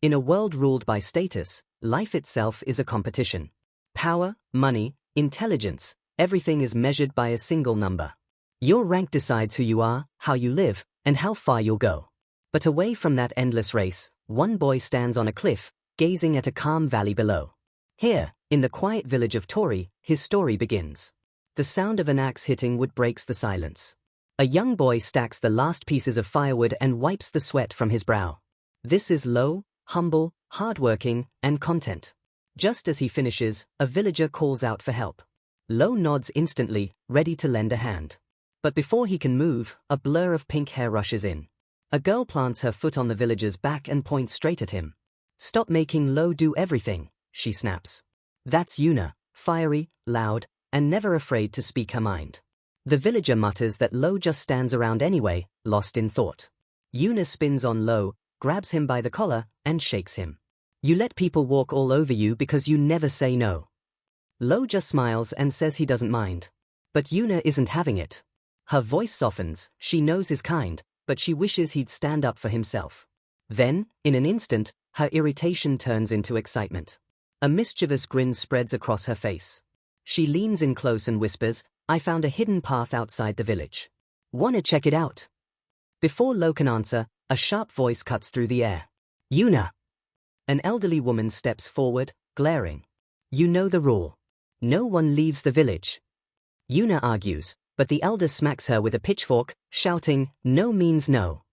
In a world ruled by status, life itself is a competition. Power, money, intelligence, everything is measured by a single number. Your rank decides who you are, how you live, and how far you'll go. But away from that endless race, one boy stands on a cliff, gazing at a calm valley below. Here, in the quiet village of Tori, his story begins. The sound of an axe hitting wood breaks the silence. A young boy stacks the last pieces of firewood and wipes the sweat from his brow. This is low, humble, hardworking, and content. Just as he finishes, a villager calls out for help. Lo nods instantly, ready to lend a hand. But before he can move, a blur of pink hair rushes in. A girl plants her foot on the villager's back and points straight at him. "Stop making Lo do everything," she snaps. That's Yuna, fiery, loud, and never afraid to speak her mind. The villager mutters that Lo just stands around anyway, lost in thought. Yuna spins on Lo, grabs him by the collar, and shakes him. "You let people walk all over you because you never say no." Lo just smiles and says he doesn't mind. But Yuna isn't having it. Her voice softens, she knows his kind, but she wishes he'd stand up for himself. Then, in an instant, her irritation turns into excitement. A mischievous grin spreads across her face. She leans in close and whispers, "I found a hidden path outside the village. Wanna check it out?" Before Lo can answer, a sharp voice cuts through the air. "Yuna!" An elderly woman steps forward, glaring. "You know the rule. No one leaves the village." Yuna argues, but the elder smacks her with a pitchfork, shouting, "No means no."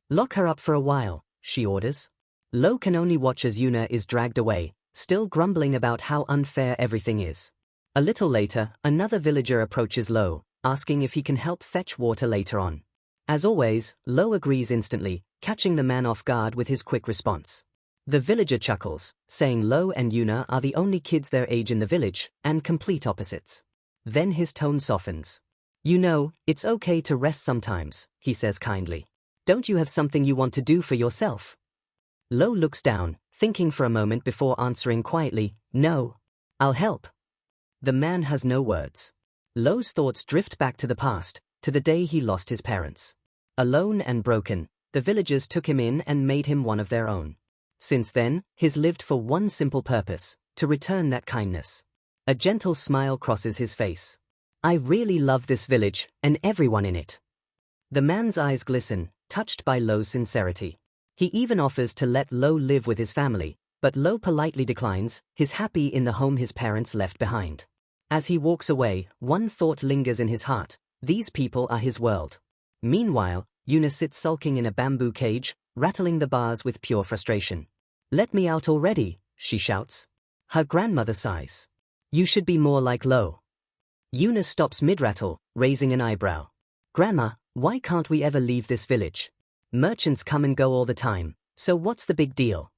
"Lock her up for a while," she orders. Lo can only watch as Yuna is dragged away, still grumbling about how unfair everything is. A little later, another villager approaches Lo, asking if he can help fetch water later on. As always, Lo agrees instantly, catching the man off guard with his quick response. The villager chuckles, saying Lo and Yuna are the only kids their age in the village, and complete opposites. Then his tone softens. "You know, it's okay to rest sometimes," he says kindly. "Don't you have something you want to do for yourself?" Lo looks down, thinking for a moment before answering quietly, "No. I'll help." The man has no words. Lo's thoughts drift back to the past, to the day he lost his parents. Alone and broken, the villagers took him in and made him one of their own. Since then, he's lived for one simple purpose, to return that kindness. A gentle smile crosses his face. "I really love this village, and everyone in it." The man's eyes glisten, touched by Lo's sincerity. He even offers to let Lo live with his family, but Lo politely declines, he's happy in the home his parents left behind. As he walks away, one thought lingers in his heart: these people are his world. Meanwhile, Yuna sits sulking in a bamboo cage, rattling the bars with pure frustration. "Let me out already," she shouts. Her grandmother sighs. "You should be more like Lo." Yuna stops mid-rattle, raising an eyebrow. "Grandma, why can't we ever leave this village? Merchants come and go all the time, so what's the big deal?"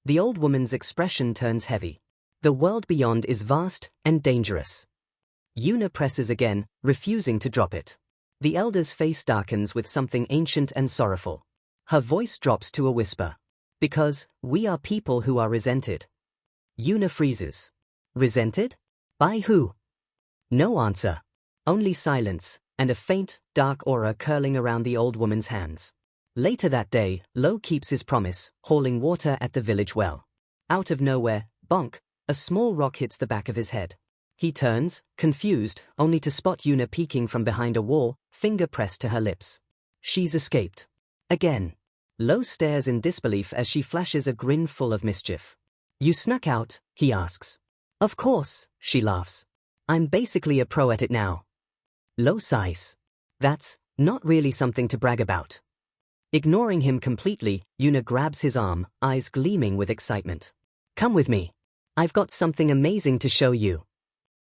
The old woman's expression turns heavy. The world beyond is vast and dangerous. Yuna presses again, refusing to drop it. The elder's face darkens with something ancient and sorrowful. Her voice drops to a whisper. "Because we are people who are resented." Yuna freezes. Resented? By who? No answer. Only silence, and a faint, dark aura curling around the old woman's hands. Later that day, Lo keeps his promise, hauling water at the village well. Out of nowhere, bonk, a small rock hits the back of his head. He turns, confused, only to spot Yuna peeking from behind a wall, finger pressed to her lips. She's escaped. Again. Lo stares in disbelief as she flashes a grin full of mischief. "You snuck out?" he asks. "Of course," she laughs. "I'm basically a pro at it now." Lo sighs. "That's not really something to brag about." Ignoring him completely, Yuna grabs his arm, eyes gleaming with excitement. "Come with me. I've got something amazing to show you."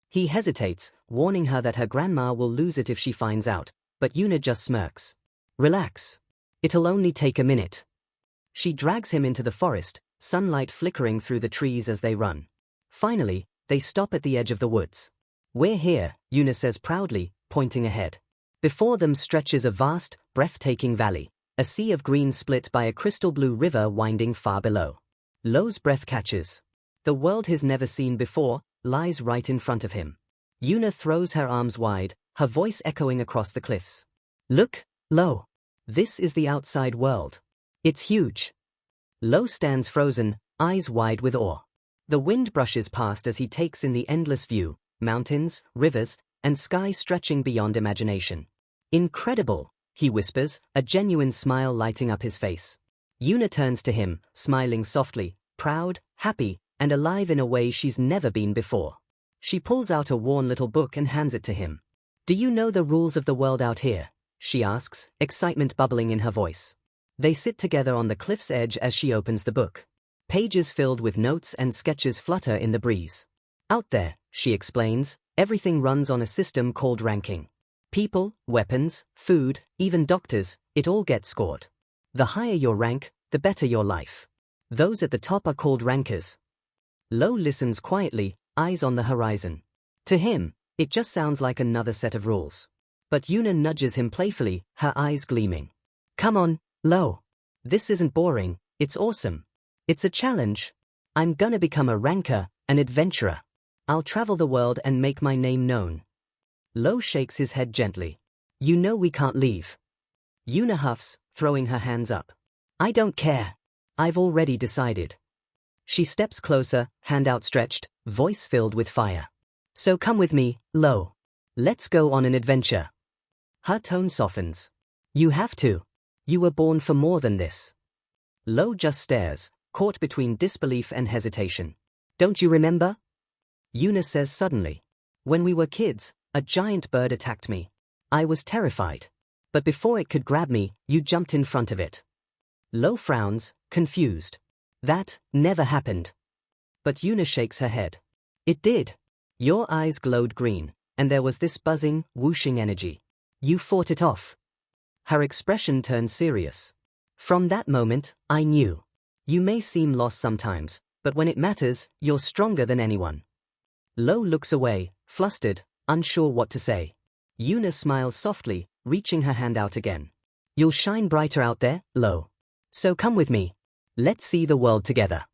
He hesitates, warning her that her grandma will lose it if she finds out, but Yuna just smirks. "Relax. It'll only take a minute." She drags him into the forest, sunlight flickering through the trees as they run. Finally, they stop at the edge of the woods. "We're here," Yuna says proudly, pointing ahead. Before them stretches a vast, breathtaking valley, a sea of green split by a crystal blue river winding far below. Lo's breath catches. The world he's never seen before lies right in front of him. Yuna throws her arms wide, her voice echoing across the cliffs. "Look, Lo. This is the outside world. It's huge." Lo stands frozen, eyes wide with awe. The wind brushes past as he takes in the endless view, mountains, rivers, and sky stretching beyond imagination. Incredible, he whispers, a genuine smile lighting up his face. Yuna turns to him, smiling softly, proud, happy, and alive in a way she's never been before. She pulls out a worn little book and hands it to him. "Do you know the rules of the world out here?" she asks, excitement bubbling in her voice. They sit together on the cliff's edge as she opens the book. Pages filled with notes and sketches flutter in the breeze. "Out there," she explains, "everything runs on a system called ranking. People, weapons, food, even doctors, it all gets scored. The higher your rank, the better your life. Those at the top are called rankers." Lo listens quietly, eyes on the horizon. To him, it just sounds like another set of rules. But Yuna nudges him playfully, her eyes gleaming. "Come on, Lo. This isn't boring, it's awesome. It's a challenge. I'm gonna become a ranker, an adventurer. I'll travel the world and make my name known." Lo shakes his head gently. "You know we can't leave." Yuna huffs, throwing her hands up. "I don't care. I've already decided." She steps closer, hand outstretched, voice filled with fire. "So come with me, Lo. Let's go on an adventure." Her tone softens. "You have to. You were born for more than this." Lo just stares, caught between disbelief and hesitation. "Don't you remember?" Yuna says suddenly. "When we were kids, a giant bird attacked me. I was terrified. But before it could grab me, you jumped in front of it." Lo frowns, confused. "That never happened." But Yuna shakes her head. "It did. Your eyes glowed green, and there was this buzzing, whooshing energy. You fought it off." Her expression turned serious. "From that moment, I knew. You may seem lost sometimes, but when it matters, you're stronger than anyone." Lo looks away, flustered, unsure what to say. Yuna smiles softly, reaching her hand out again. "You'll shine brighter out there, Lo. So come with me. Let's see the world together."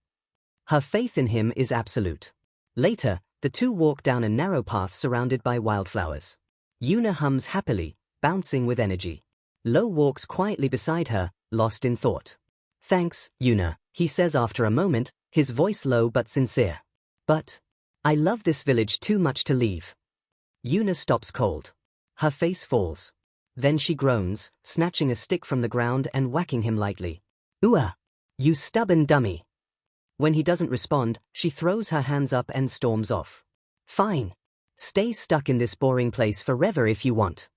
Her faith in him is absolute. Later, the two walk down a narrow path surrounded by wildflowers. Yuna hums happily, bouncing with energy. Lo walks quietly beside her, lost in thought. "Thanks, Yuna," he says after a moment, his voice low but sincere. "But I love this village too much to leave." Yuna stops cold. Her face falls. Then she groans, snatching a stick from the ground and whacking him lightly. "Ooh, you stubborn dummy." When he doesn't respond, she throws her hands up and storms off. "Fine. Stay stuck in this boring place forever if you want."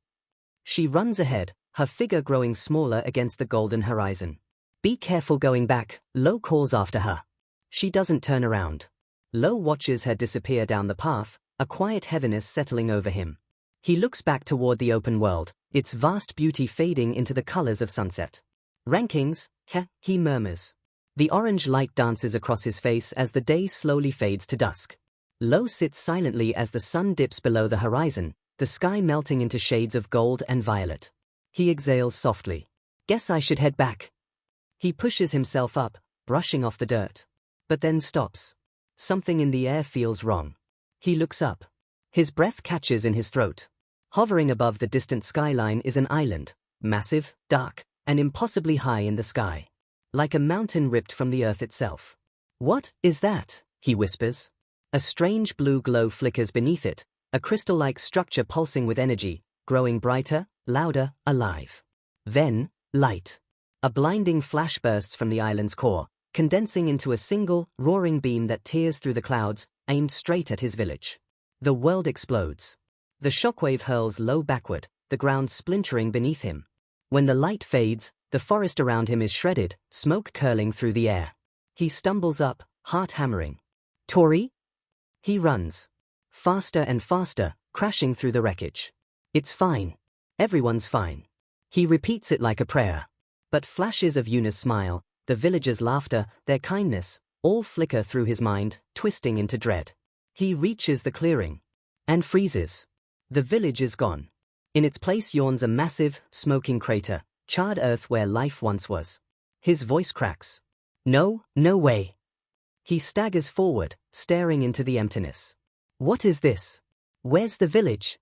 She runs ahead, her figure growing smaller against the golden horizon. "Be careful going back," Lo calls after her. She doesn't turn around. Lo watches her disappear down the path, a quiet heaviness settling over him. He looks back toward the open world, its vast beauty fading into the colors of sunset. "Rankings, he murmurs. The orange light dances across his face as the day slowly fades to dusk. Lo sits silently as the sun dips below the horizon, the sky melting into shades of gold and violet. He exhales softly. "Guess I should head back." He pushes himself up, brushing off the dirt. But then stops. Something in the air feels wrong. He looks up. His breath catches in his throat. Hovering above the distant skyline is an island, massive, dark, and impossibly high in the sky. Like a mountain ripped from the earth itself. "What is that?" he whispers. A strange blue glow flickers beneath it, a crystal-like structure pulsing with energy, growing brighter, louder, alive. Then, light. A blinding flash bursts from the island's core, condensing into a single, roaring beam that tears through the clouds, aimed straight at his village. The world explodes. The shockwave hurls Lo backward, the ground splintering beneath him. When the light fades, the forest around him is shredded, smoke curling through the air. He stumbles up, heart hammering. "Tori?" He runs. Faster and faster, crashing through the wreckage. "It's fine. Everyone's fine." He repeats it like a prayer. But flashes of Yuna's smile, the villagers' laughter, their kindness, all flicker through his mind, twisting into dread. He reaches the clearing. And freezes. The village is gone. In its place yawns a massive, smoking crater, charred earth where life once was. His voice cracks. "No, no way." He staggers forward, staring into the emptiness. "What is this? Where's the village?"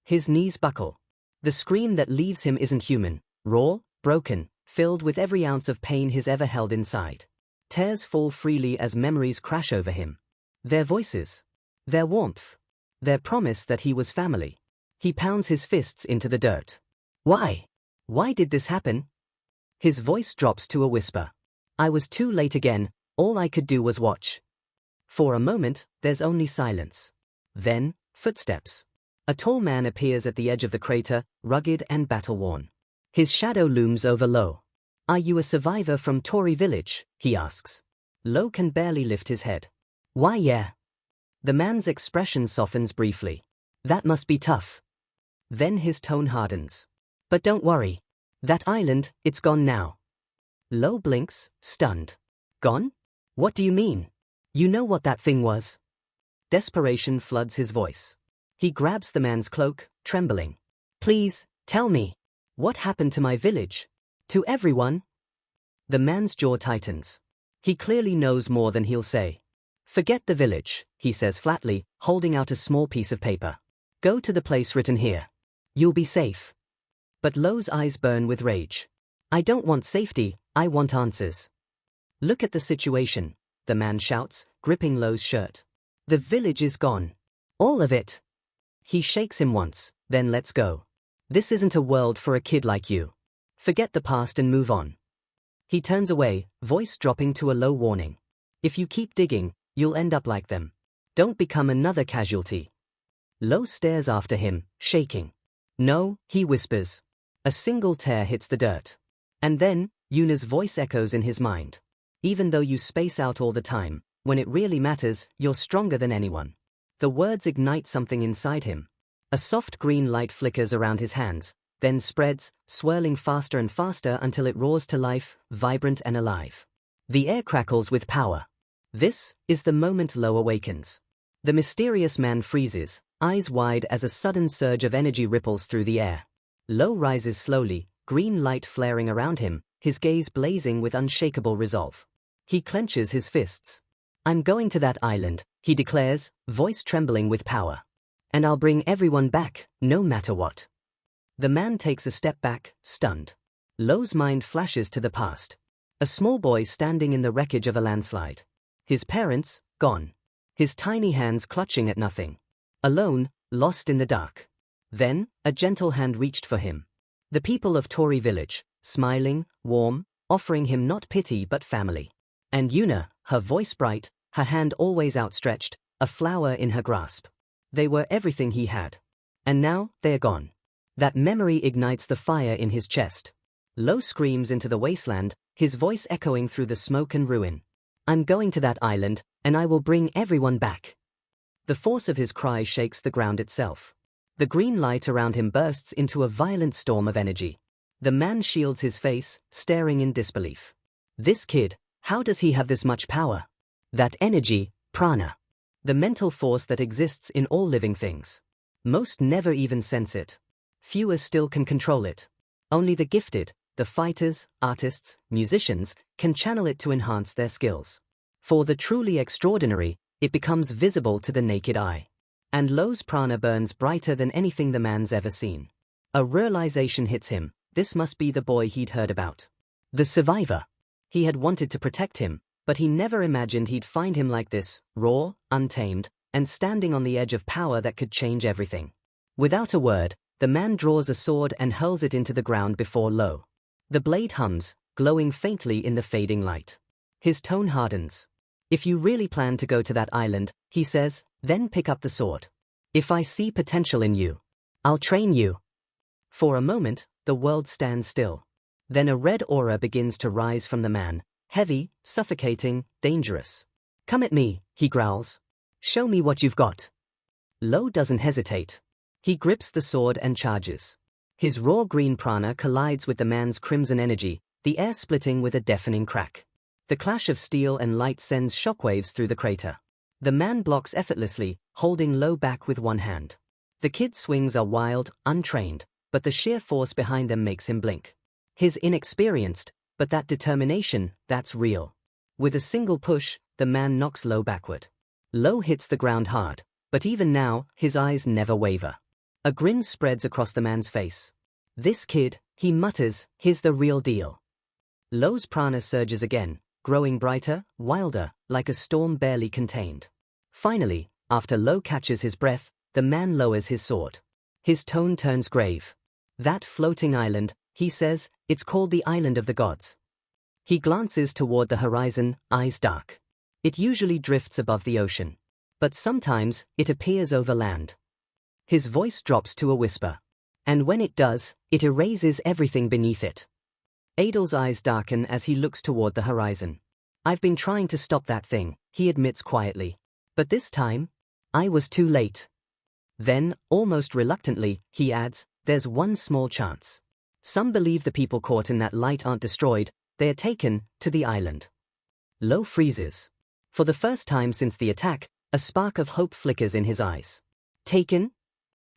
His knees buckle. The scream that leaves him isn't human, raw, broken, filled with every ounce of pain he's ever held inside. Tears fall freely as memories crash over him. Their voices. Their warmth. Their promise that he was family. He pounds his fists into the dirt. Why? Why did this happen? His voice drops to a whisper. I was too late again, all I could do was watch. For a moment, there's only silence. Then, footsteps. A tall man appears at the edge of the crater, rugged and battle-worn. His shadow looms over Lo. Are you a survivor from Tori village? He asks. Lo can barely lift his head. Why yeah. The man's expression softens briefly. That must be tough. Then his tone hardens. But don't worry. That island, it's gone now. Lo blinks, stunned. Gone? What do you mean? You know what that thing was? Desperation floods his voice. He grabs the man's cloak, trembling. Please, tell me. What happened to my village? To everyone? The man's jaw tightens. He clearly knows more than he'll say. Forget the village, he says flatly, holding out a small piece of paper. Go to the place written here. You'll be safe. But Lo's eyes burn with rage. I don't want safety, I want answers. Look at the situation, the man shouts, gripping Lo's shirt. The village is gone. All of it. He shakes him once, then lets go. This isn't a world for a kid like you. Forget the past and move on. He turns away, voice dropping to a low warning. If you keep digging, you'll end up like them. Don't become another casualty. Lo stares after him, shaking. No, he whispers. A single tear hits the dirt. And then, Yuna's voice echoes in his mind. Even though you space out all the time, when it really matters, you're stronger than anyone. The words ignite something inside him. A soft green light flickers around his hands, then spreads, swirling faster and faster until it roars to life, vibrant and alive. The air crackles with power. This is the moment Lo awakens. The mysterious man freezes, eyes wide as a sudden surge of energy ripples through the air. Lo rises slowly, green light flaring around him, his gaze blazing with unshakable resolve. He clenches his fists. I'm going to that island, he declares, voice trembling with power. And I'll bring everyone back, no matter what. The man takes a step back, stunned. Lo's mind flashes to the past. A small boy standing in the wreckage of a landslide. His parents, gone. His tiny hands clutching at nothing. Alone, lost in the dark. Then, a gentle hand reached for him. The people of Tori village, smiling, warm, offering him not pity but family. And Yuna, her voice bright, her hand always outstretched, a flower in her grasp. They were everything he had. And now, they're gone. That memory ignites the fire in his chest. Lo screams into the wasteland, his voice echoing through the smoke and ruin. I'm going to that island, and I will bring everyone back. The force of his cry shakes the ground itself. The green light around him bursts into a violent storm of energy. The man shields his face, staring in disbelief. This kid, how does he have this much power? That energy, prana. The mental force that exists in all living things. Most never even sense it. Fewer still can control it. Only the gifted, the fighters, artists, musicians, can channel it to enhance their skills. For the truly extraordinary, it becomes visible to the naked eye. And Lo's prana burns brighter than anything the man's ever seen. A realization hits him, this must be the boy he'd heard about. The survivor. He had wanted to protect him, but he never imagined he'd find him like this, raw, untamed, and standing on the edge of power that could change everything. Without a word, the man draws a sword and hurls it into the ground before Lo. The blade hums, glowing faintly in the fading light. His tone hardens. If you really plan to go to that island, he says, then pick up the sword. If I see potential in you, I'll train you. For a moment, the world stands still. Then a red aura begins to rise from the man, heavy, suffocating, dangerous. Come at me, he growls. Show me what you've got. Lo doesn't hesitate. He grips the sword and charges. His raw green prana collides with the man's crimson energy, the air splitting with a deafening crack. The clash of steel and light sends shockwaves through the crater. The man blocks effortlessly, holding Lo back with one hand. The kid's swings are wild, untrained, but the sheer force behind them makes him blink. He's inexperienced, but that determination, that's real. With a single push, the man knocks Lo backward. Lo hits the ground hard, but even now, his eyes never waver. A grin spreads across the man's face. This kid, he mutters, he's the real deal. Lo's prana surges again, growing brighter, wilder, like a storm barely contained. Finally, after Lo catches his breath, the man lowers his sword. His tone turns grave. That floating island, he says, it's called the Island of the Gods. He glances toward the horizon, eyes dark. It usually drifts above the ocean. But sometimes, it appears over land. His voice drops to a whisper. And when it does, it erases everything beneath it. Adel's eyes darken as he looks toward the horizon. I've been trying to stop that thing, he admits quietly. But this time, I was too late. Then, almost reluctantly, he adds, there's one small chance. Some believe the people caught in that light aren't destroyed, they are taken to the island. Lo freezes. For the first time since the attack, a spark of hope flickers in his eyes. Taken?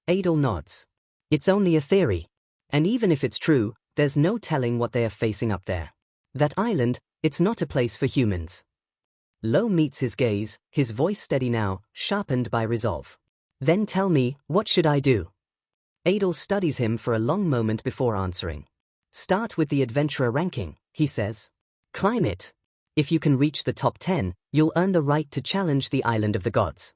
Adel nods. It's only a theory. And even if it's true, there's no telling what they are facing up there. That island, it's not a place for humans. Lo meets his gaze, his voice steady now, sharpened by resolve. Then tell me, what should I do? Adel studies him for a long moment before answering. Start with the adventurer ranking, he says. Climb it. If you can reach the top 10, you'll earn the right to challenge the Island of the Gods.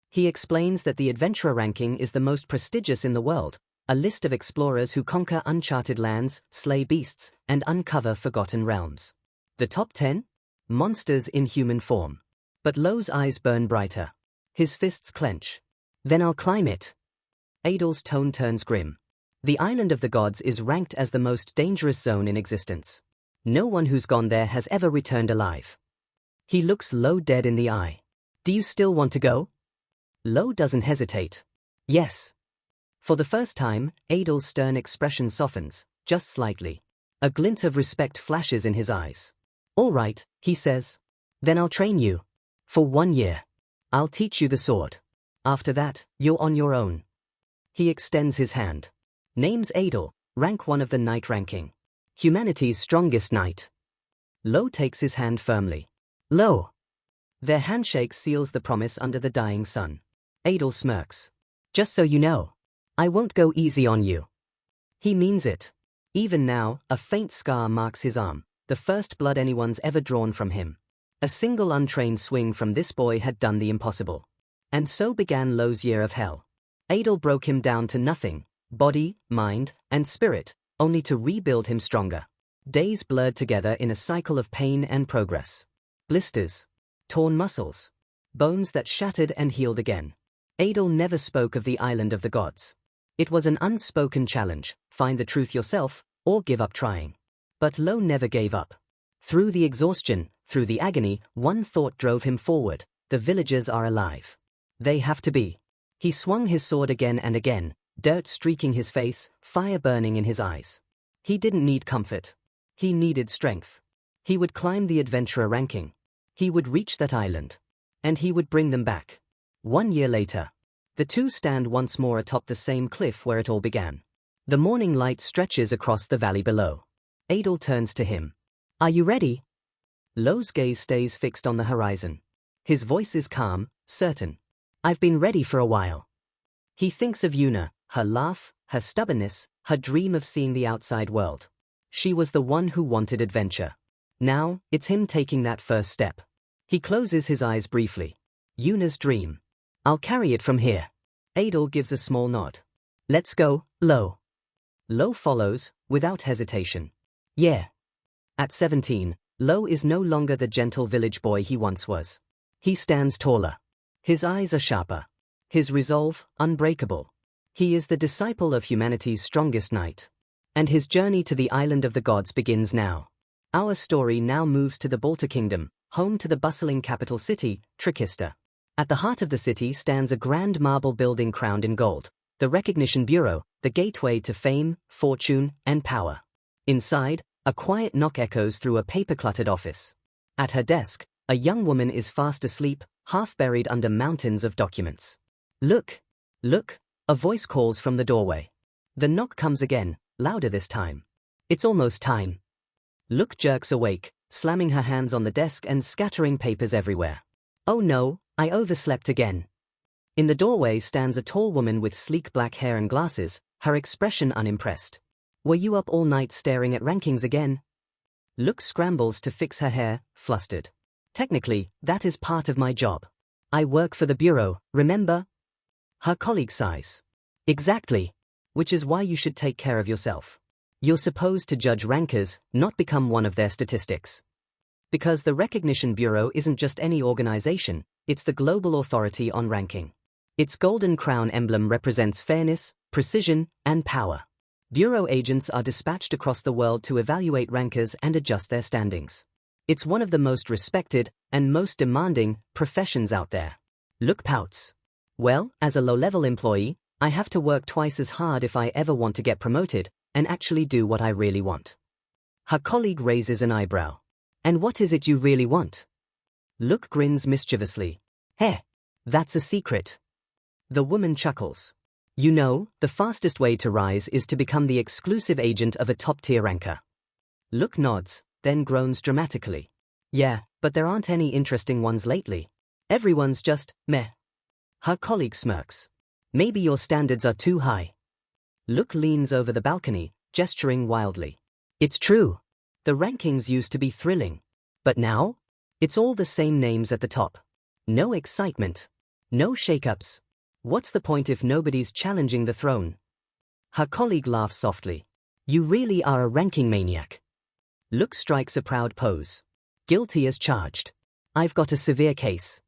He explains that the adventurer ranking is the most prestigious in the world, a list of explorers who conquer uncharted lands, slay beasts, and uncover forgotten realms. The top 10? Monsters in human form. But Lo's eyes burn brighter. His fists clench. Then I'll climb it. Adel's tone turns grim. The Island of the Gods is ranked as the most dangerous zone in existence. No one who's gone there has ever returned alive. He looks Lo dead in the eye. Do you still want to go? Lo doesn't hesitate. Yes. For the first time, Adel's stern expression softens, just slightly. A glint of respect flashes in his eyes. All right, he says. Then I'll train you. For 1 year. I'll teach you the sword. After that, you're on your own. He extends his hand. Name's Adel, rank 1 of the knight ranking. Humanity's strongest knight. Lo takes his hand firmly. Lo. Their handshake seals the promise under the dying sun. Adel smirks. Just so you know, I won't go easy on you. He means it. Even now, a faint scar marks his arm, the first blood anyone's ever drawn from him. A single untrained swing from this boy had done the impossible. And so began Lo's year of hell. Adel broke him down to nothing, body, mind, and spirit, only to rebuild him stronger. Days blurred together in a cycle of pain and progress. Blisters. Torn muscles. Bones that shattered and healed again. Adel never spoke of the Island of the Gods. It was an unspoken challenge, find the truth yourself, or give up trying. But Lo never gave up. Through the exhaustion, through the agony, one thought drove him forward: the villagers are alive. They have to be. He swung his sword again and again, dirt streaking his face, fire burning in his eyes. He didn't need comfort. He needed strength. He would climb the adventurer ranking. He would reach that island. And he would bring them back. 1 year later. The two stand once more atop the same cliff where it all began. The morning light stretches across the valley below. Adel turns to him. Are you ready? Lo's gaze stays fixed on the horizon. His voice is calm, certain. I've been ready for a while. He thinks of Yuna, her laugh, her stubbornness, her dream of seeing the outside world. She was the one who wanted adventure. Now, it's him taking that first step. He closes his eyes briefly. Yuna's dream. I'll carry it from here. Adel gives a small nod. Let's go, Lo. Lo follows, without hesitation. Yeah. At 17, Lo is no longer the gentle village boy he once was. He stands taller. His eyes are sharper. His resolve, unbreakable. He is the disciple of humanity's strongest knight. And his journey to the Island of the Gods begins now. Our story now moves to the Balta Kingdom, home to the bustling capital city, Trikista. At the heart of the city stands a grand marble building crowned in gold, the Recognition Bureau, the gateway to fame, fortune, and power. Inside, a quiet knock echoes through a paper-cluttered office. At her desk, a young woman is fast asleep, half buried under mountains of documents. Look! Look! A voice calls from the doorway. The knock comes again, louder this time. It's almost time. Look jerks awake, slamming her hands on the desk and scattering papers everywhere. Oh no, I overslept again. In the doorway stands a tall woman with sleek black hair and glasses, her expression unimpressed. Were you up all night staring at rankings again? Look scrambles to fix her hair, flustered. Technically, that is part of my job. I work for the bureau, remember? Her colleague sighs. Exactly. Which is why you should take care of yourself. You're supposed to judge rankers, not become one of their statistics. Because the Recognition Bureau isn't just any organization, it's the global authority on ranking. Its golden crown emblem represents fairness, precision, and power. Bureau agents are dispatched across the world to evaluate rankers and adjust their standings. It's one of the most respected and most demanding professions out there. Look pouts. Well, as a low-level employee, I have to work twice as hard if I ever want to get promoted and actually do what I really want. Her colleague raises an eyebrow. And what is it you really want? Look grins mischievously. Heh, that's a secret. The woman chuckles. You know, the fastest way to rise is to become the exclusive agent of a top-tier ranker. Look nods, then groans dramatically. Yeah, but there aren't any interesting ones lately. Everyone's just, meh. Her colleague smirks. Maybe your standards are too high. Look leans over the balcony, gesturing wildly. It's true. The rankings used to be thrilling. But now? It's all the same names at the top. No excitement. No shake-ups. What's the point if nobody's challenging the throne? Her colleague laughs softly. You really are a ranking maniac. Look strikes a proud pose. Guilty as charged. I've got a severe case.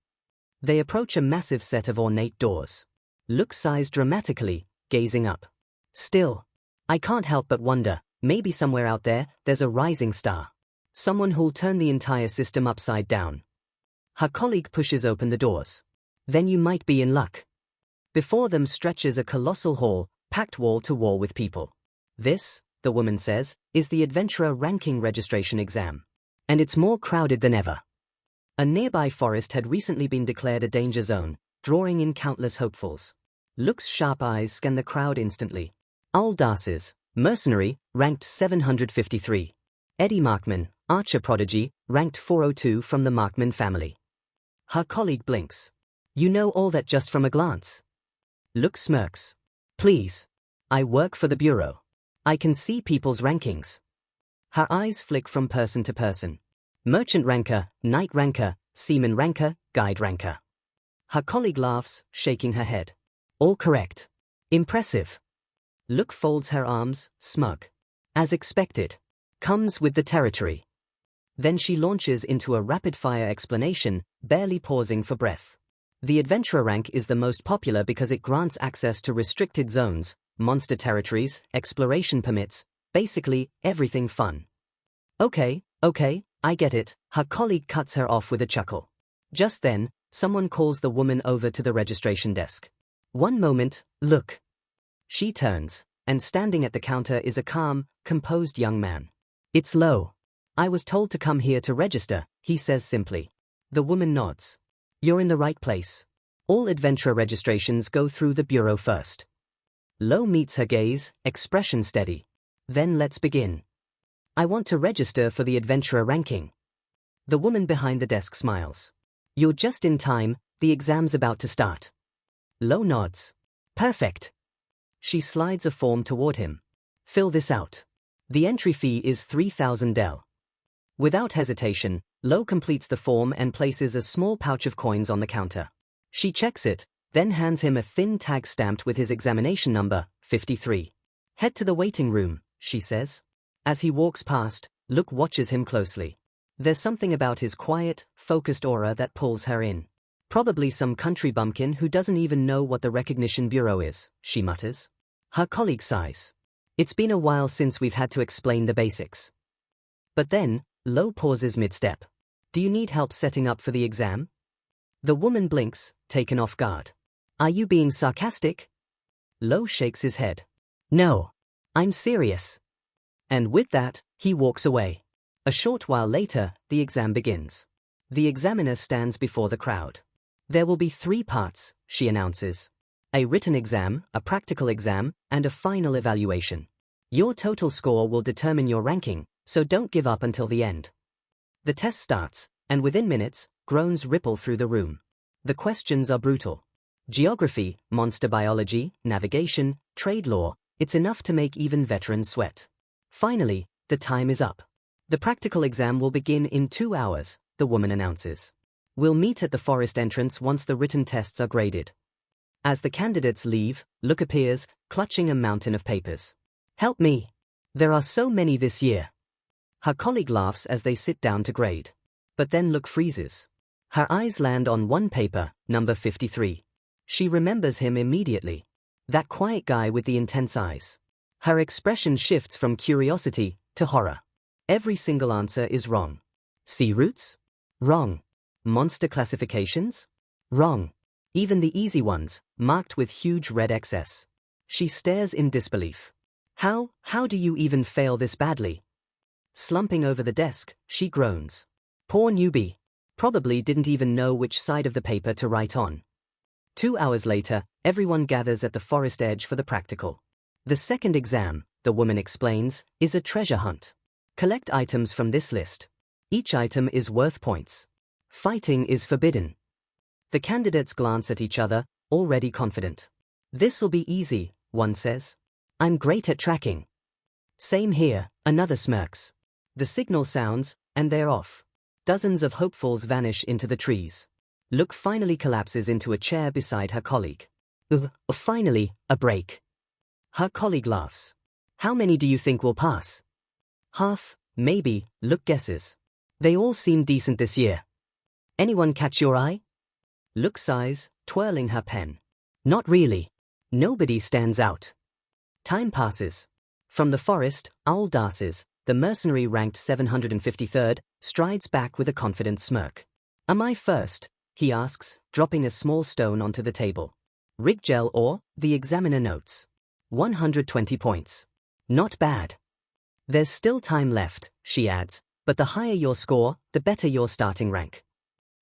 They approach a massive set of ornate doors. Look sighs dramatically, gazing up. Still, I can't help but wonder, maybe somewhere out there, there's a rising star. Someone who'll turn the entire system upside down. Her colleague pushes open the doors. Then you might be in luck. Before them stretches a colossal hall, packed wall to wall with people. This, the woman says, is the Adventurer Ranking Registration Exam. And it's more crowded than ever. A nearby forest had recently been declared a danger zone, drawing in countless hopefuls. Look's sharp eyes scan the crowd instantly. Owl Darces, mercenary, ranked 753. Eddie Markman, archer prodigy, ranked 402 from the Markman family. Her colleague blinks. You know all that just from a glance. Look smirks. Please. I work for the bureau. I can see people's rankings. Her eyes flick from person to person. Merchant ranker, knight ranker, seaman ranker, guide ranker. Her colleague laughs, shaking her head. All correct. Impressive. Look folds her arms, smug. As expected. Comes with the territory. Then she launches into a rapid-fire explanation, barely pausing for breath. The Adventurer rank is the most popular because it grants access to restricted zones, monster territories, exploration permits, basically, everything fun. Okay, I get it, her colleague cuts her off with a chuckle. Just then, someone calls the woman over to the registration desk. One moment, look. She turns, and standing at the counter is a calm, composed young man. It's Lo. I was told to come here to register, he says simply. The woman nods. You're in the right place. All adventurer registrations go through the bureau first. Lo meets her gaze, expression steady. Then let's begin. I want to register for the adventurer ranking. The woman behind the desk smiles. You're just in time, the exam's about to start. Lo nods. Perfect. She slides a form toward him. Fill this out. The entry fee is 3,000 del. Without hesitation, Lo completes the form and places a small pouch of coins on the counter. She checks it, then hands him a thin tag stamped with his examination number, 53. Head to the waiting room, she says. As he walks past, Look watches him closely. There's something about his quiet, focused aura that pulls her in. Probably some country bumpkin who doesn't even know what the Recognition Bureau is, she mutters. Her colleague sighs. It's been a while since we've had to explain the basics. But then, Lo pauses mid-step. Do you need help setting up for the exam? The woman blinks, taken off guard. Are you being sarcastic? Lo shakes his head. No. I'm serious. And with that, he walks away. A short while later, the exam begins. The examiner stands before the crowd. There will be 3 parts, she announces. A written exam, a practical exam, and a final evaluation. Your total score will determine your ranking, so don't give up until the end. The test starts, and within minutes, groans ripple through the room. The questions are brutal. Geography, monster biology, navigation, trade law, it's enough to make even veterans sweat. Finally, the time is up. The practical exam will begin in 2 hours, the woman announces. We'll meet at the forest entrance once the written tests are graded. As the candidates leave, Look appears, clutching a mountain of papers. Help me. There are so many this year. Her colleague laughs as they sit down to grade. But then Look freezes. Her eyes land on one paper, number 53. She remembers him immediately. That quiet guy with the intense eyes. Her expression shifts from curiosity to horror. Every single answer is wrong. Sea roots? Wrong. Monster classifications? Wrong. Even the easy ones, marked with huge red XS. She stares in disbelief. How do you even fail this badly? Slumping over the desk, she groans. Poor newbie. Probably didn't even know which side of the paper to write on. 2 hours later, everyone gathers at the forest edge for the practical. The second exam, the woman explains, is a treasure hunt. Collect items from this list. Each item is worth points. Fighting is forbidden. The candidates glance at each other, already confident. This'll be easy, one says. I'm great at tracking. Same here, another smirks. The signal sounds, and they're off. Dozens of hopefuls vanish into the trees. Look finally collapses into a chair beside her colleague. Finally, a break. Her colleague laughs. How many do you think will pass? Half, maybe, Look guesses. They all seem decent this year. Anyone catch your eye? Look sighs, twirling her pen. Not really. Nobody stands out. Time passes. From the forest, Owl Darces, the mercenary ranked 753rd, strides back with a confident smirk. Am I first? He asks, dropping a small stone onto the table. Riggel or, the examiner notes. 120 points. Not bad. There's still time left, she adds, but the higher your score, the better your starting rank.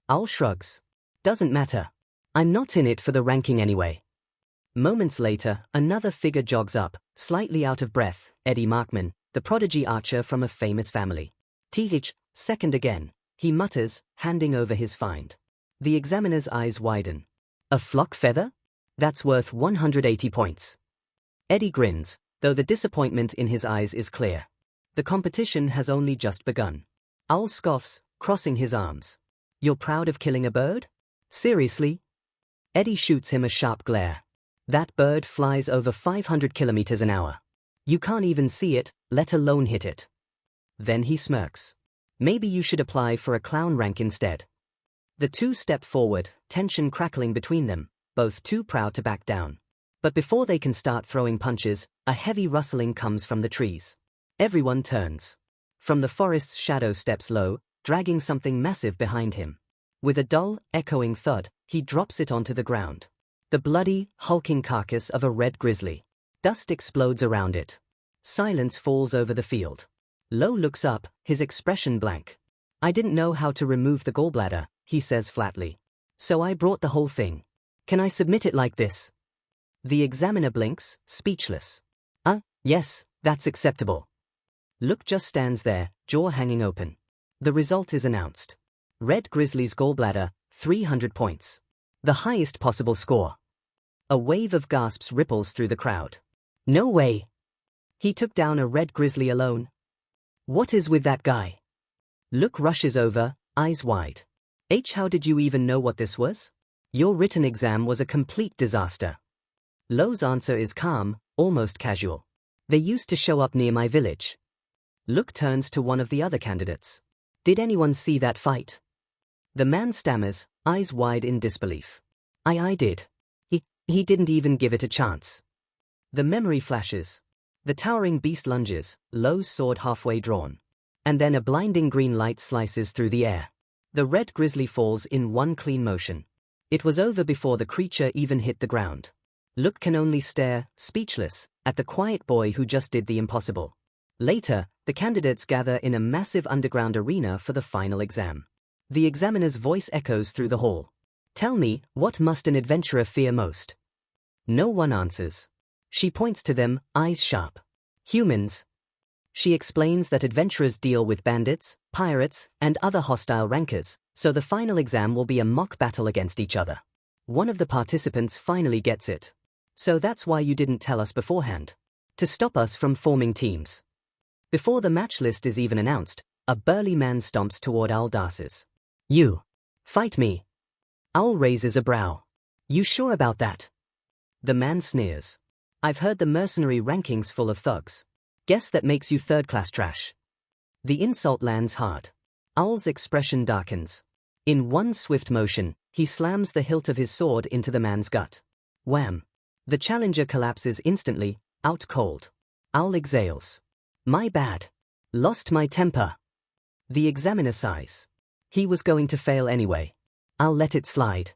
Owl shrugs. Doesn't matter. I'm not in it for the ranking anyway. Moments later, another figure jogs up, slightly out of breath, Eddie Markman, the prodigy archer from a famous family. Th, second again, he mutters, handing over his find. The examiner's eyes widen. A flock feather? That's worth 180 points. Eddie grins, though the disappointment in his eyes is clear. The competition has only just begun. Owl scoffs, crossing his arms. You're proud of killing a bird? Seriously? Eddie shoots him a sharp glare. That bird flies over 500 kilometers an hour. You can't even see it, let alone hit it. Then he smirks. Maybe you should apply for a clown rank instead. The two step forward, tension crackling between them, both too proud to back down. But before they can start throwing punches, a heavy rustling comes from the trees. Everyone turns. From the forest's shadow steps Low, dragging something massive behind him. With a dull, echoing thud, he drops it onto the ground. The bloody, hulking carcass of a red grizzly. Dust explodes around it. Silence falls over the field. Low looks up, his expression blank. I didn't know how to remove the gallbladder, he says flatly. So I brought the whole thing. Can I submit it like this? The examiner blinks, speechless. Yes, that's acceptable. Look just stands there, jaw hanging open. The result is announced. Red Grizzly's gallbladder, 300 points. The highest possible score. A wave of gasps ripples through the crowd. No way! He took down a red grizzly alone. What is with that guy? Look rushes over, eyes wide. How did you even know what this was? Your written exam was a complete disaster. Low's answer is calm, almost casual. They used to show up near my village. Look turns to one of the other candidates. Did anyone see that fight? The man stammers, eyes wide in disbelief. I did. He didn't even give it a chance. The memory flashes. The towering beast lunges, Low's sword halfway drawn. And then a blinding green light slices through the air. The red grizzly falls in one clean motion. It was over before the creature even hit the ground. Look can only stare, speechless, at the quiet boy who just did the impossible. Later, the candidates gather in a massive underground arena for the final exam. The examiner's voice echoes through the hall. Tell me, what must an adventurer fear most? No one answers. She points to them, eyes sharp. Humans. She explains that adventurers deal with bandits, pirates, and other hostile rankers, so the final exam will be a mock battle against each other. One of the participants finally gets it. So that's why you didn't tell us beforehand. To stop us from forming teams. Before the match list is even announced, A burly man stomps toward Owl Darces. You. Fight me. Owl raises a brow. You sure about that? The man sneers. I've heard the mercenary rankings full of thugs. Guess that makes you third-class trash. The insult lands hard. Owl's expression darkens. In one swift motion, he slams the hilt of his sword into the man's gut. Wham! The challenger collapses instantly, out cold. Owl exhales. My bad. Lost my temper. The examiner sighs. He was going to fail anyway. I'll let it slide.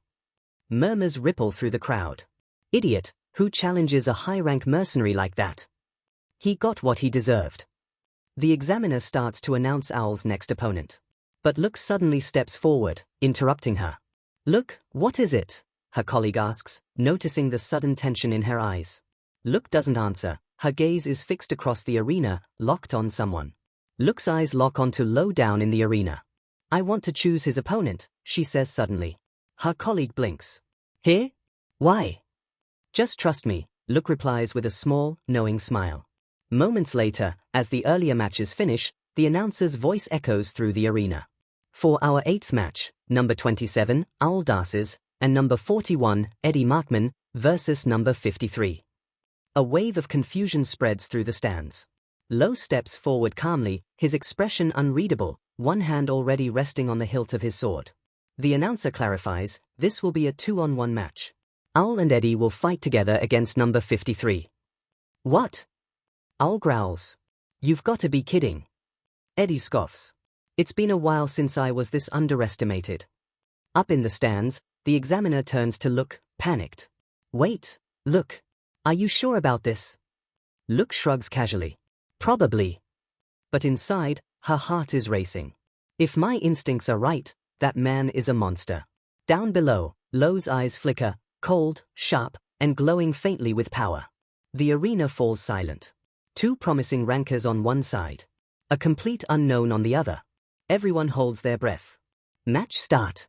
Murmurs ripple through the crowd. Idiot, who challenges a high-rank mercenary like that? He got what he deserved. The examiner starts to announce Owl's next opponent. But Look suddenly steps forward, interrupting her. Look, what is it? Her colleague asks, noticing the sudden tension in her eyes. Look doesn't answer, her gaze is fixed across the arena, locked on someone. Look's eyes lock onto low down in the arena. I want to choose his opponent, she says suddenly. Her colleague blinks. Here? Why? Just trust me, Look replies with a small, knowing smile. Moments later, as the earlier matches finish, the announcer's voice echoes through the arena. For our 8th match, number 27, Owl Darces, and number 41, Eddie Markman, versus number 53. A wave of confusion spreads through the stands. Low steps forward calmly, his expression unreadable, one hand already resting on the hilt of his sword. The announcer clarifies, this will be a 2-on-1 match. Owl and Eddie will fight together against number 53. What? Owl growls. You've got to be kidding. Eddie scoffs. It's been a while since I was this underestimated. Up in the stands, the examiner turns to Look, panicked. Wait, Look. Are you sure about this? Look shrugs casually. Probably. But inside, her heart is racing. If my instincts are right, that man is a monster. Down below, Low's eyes flicker, cold, sharp, and glowing faintly with power. The arena falls silent. Two promising rankers on one side. A complete unknown on the other. Everyone holds their breath. Match start.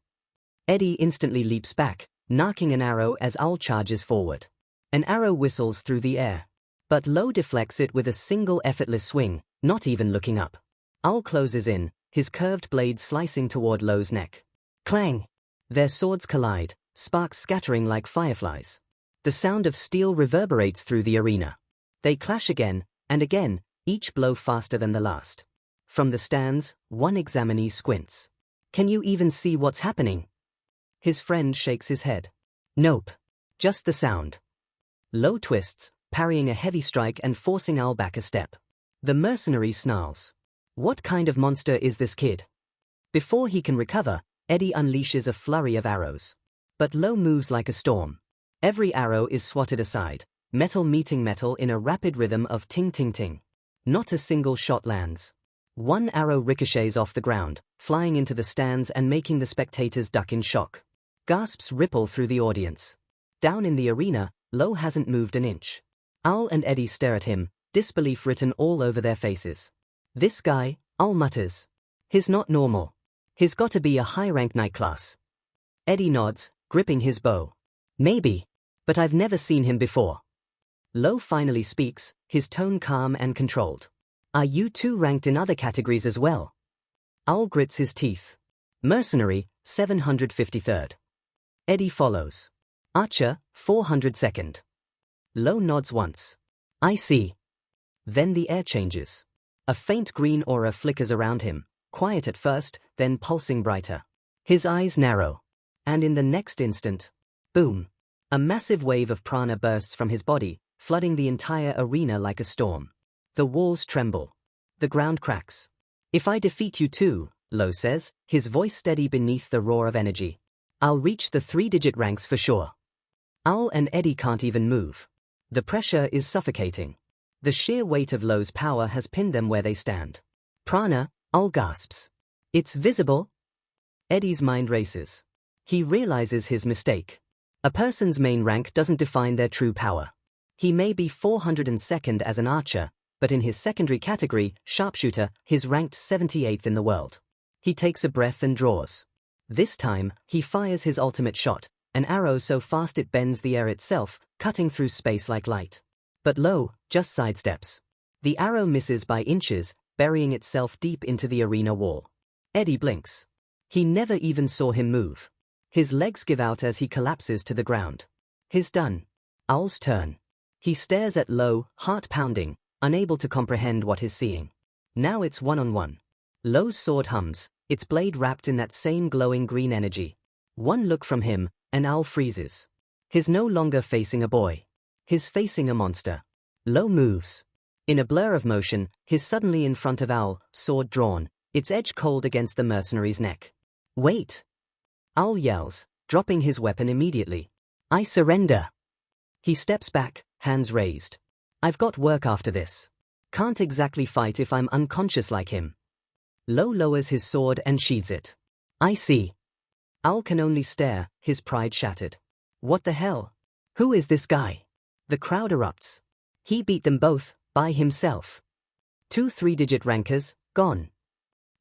Eddie instantly leaps back, narking an arrow as Owl charges forward. An arrow whistles through the air. But Low deflects it with a single effortless swing, not even looking up. Owl closes in, his curved blade slicing toward Low's neck. Clang! Their swords collide, sparks scattering like fireflies. The sound of steel reverberates through the arena. They clash again, and again, each blow faster than the last. From the stands, one examinee squints. Can you even see what's happening? His friend shakes his head. Nope. Just the sound. Low twists, parrying a heavy strike and forcing Owl back a step. The mercenary snarls. What kind of monster is this kid? Before he can recover, Eddie unleashes a flurry of arrows. But Low moves like a storm. Every arrow is swatted aside, metal meeting metal in a rapid rhythm of ting-ting-ting. Not a single shot lands. One arrow ricochets off the ground, flying into the stands and making the spectators duck in shock. Gasps ripple through the audience. Down in the arena, Low hasn't moved an inch. Owl and Eddie stare at him, disbelief written all over their faces. This guy, Owl mutters. He's not normal. He's got to be a high-rank knight class. Eddie nods, gripping his bow. Maybe. But I've never seen him before. Low finally speaks, his tone calm and controlled. Are you two ranked in other categories as well? Owl grits his teeth. Mercenary, 753rd. Eddie follows. Archer, 402nd. Low nods once. I see. Then the air changes. A faint green aura flickers around him, quiet at first, then pulsing brighter. His eyes narrow. And in the next instant, boom! A massive wave of prana bursts from his body, flooding the entire arena like a storm. The walls tremble. The ground cracks. If I defeat you too, Low says, his voice steady beneath the roar of energy. I'll reach the 3-digit ranks for sure. Owl and Eddie can't even move. The pressure is suffocating. The sheer weight of Low's power has pinned them where they stand. Prana, Owl gasps. It's visible? Eddie's mind races. He realizes his mistake. A person's main rank doesn't define their true power. He may be 402nd as an archer, but in his secondary category, sharpshooter, he's ranked 78th in the world. He takes a breath and draws. This time, he fires his ultimate shot, an arrow so fast it bends the air itself, cutting through space like light. But Low just sidesteps. The arrow misses by inches, burying itself deep into the arena wall. Eddie blinks. He never even saw him move. His legs give out as he collapses to the ground. He's done. Owl's turn. He stares at Lo, heart pounding, unable to comprehend what he's seeing. Now it's one-on-one. Lo's sword hums, its blade wrapped in that same glowing green energy. One look from him, and Owl freezes. He's no longer facing a boy. He's facing a monster. Lo moves. In a blur of motion, he's suddenly in front of Owl, sword drawn, its edge cold against the mercenary's neck. Wait! Owl yells, dropping his weapon immediately. I surrender! He steps back, hands raised. I've got work after this. Can't exactly fight if I'm unconscious like him. Lo lowers his sword and sheathes it. I see. Owl can only stare, his pride shattered. What the hell? Who is this guy? The crowd erupts. He beat them both, by himself. 2 3-digit rankers, gone.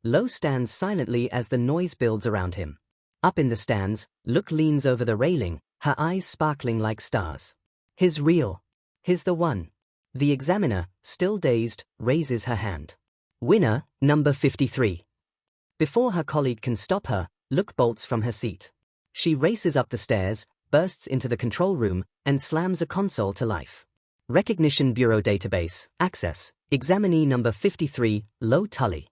Lo stands silently as the noise builds around him. Up in the stands, Look leans over the railing, her eyes sparkling like stars. He's real. He's the one. The examiner, still dazed, raises her hand. Winner, number 53. Before her colleague can stop her, Look bolts from her seat. She races up the stairs, bursts into the control room, and slams a console to life. Recognition Bureau Database, Access, Examinee number 53, Lo Tully.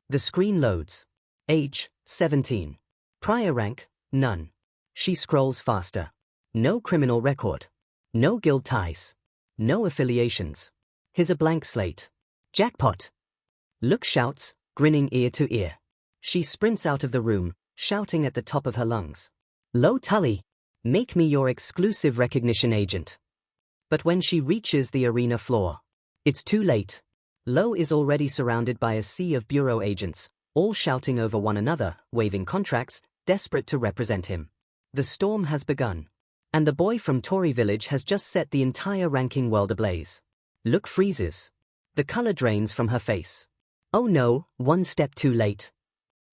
The screen loads. Age, 17. Prior rank, none. She scrolls faster. No criminal record. No guild ties. No affiliations. Here's a blank slate. Jackpot! Look shouts, grinning ear to ear. She sprints out of the room, shouting at the top of her lungs. Lo Tully! Make me your exclusive recognition agent. But when she reaches the arena floor, it's too late. Lo is already surrounded by a sea of bureau agents, all shouting over one another, waving contracts, desperate to represent him. The storm has begun. And the boy from Tory Village has just set the entire ranking world ablaze. Look freezes. The color drains from her face. Oh no, one step too late.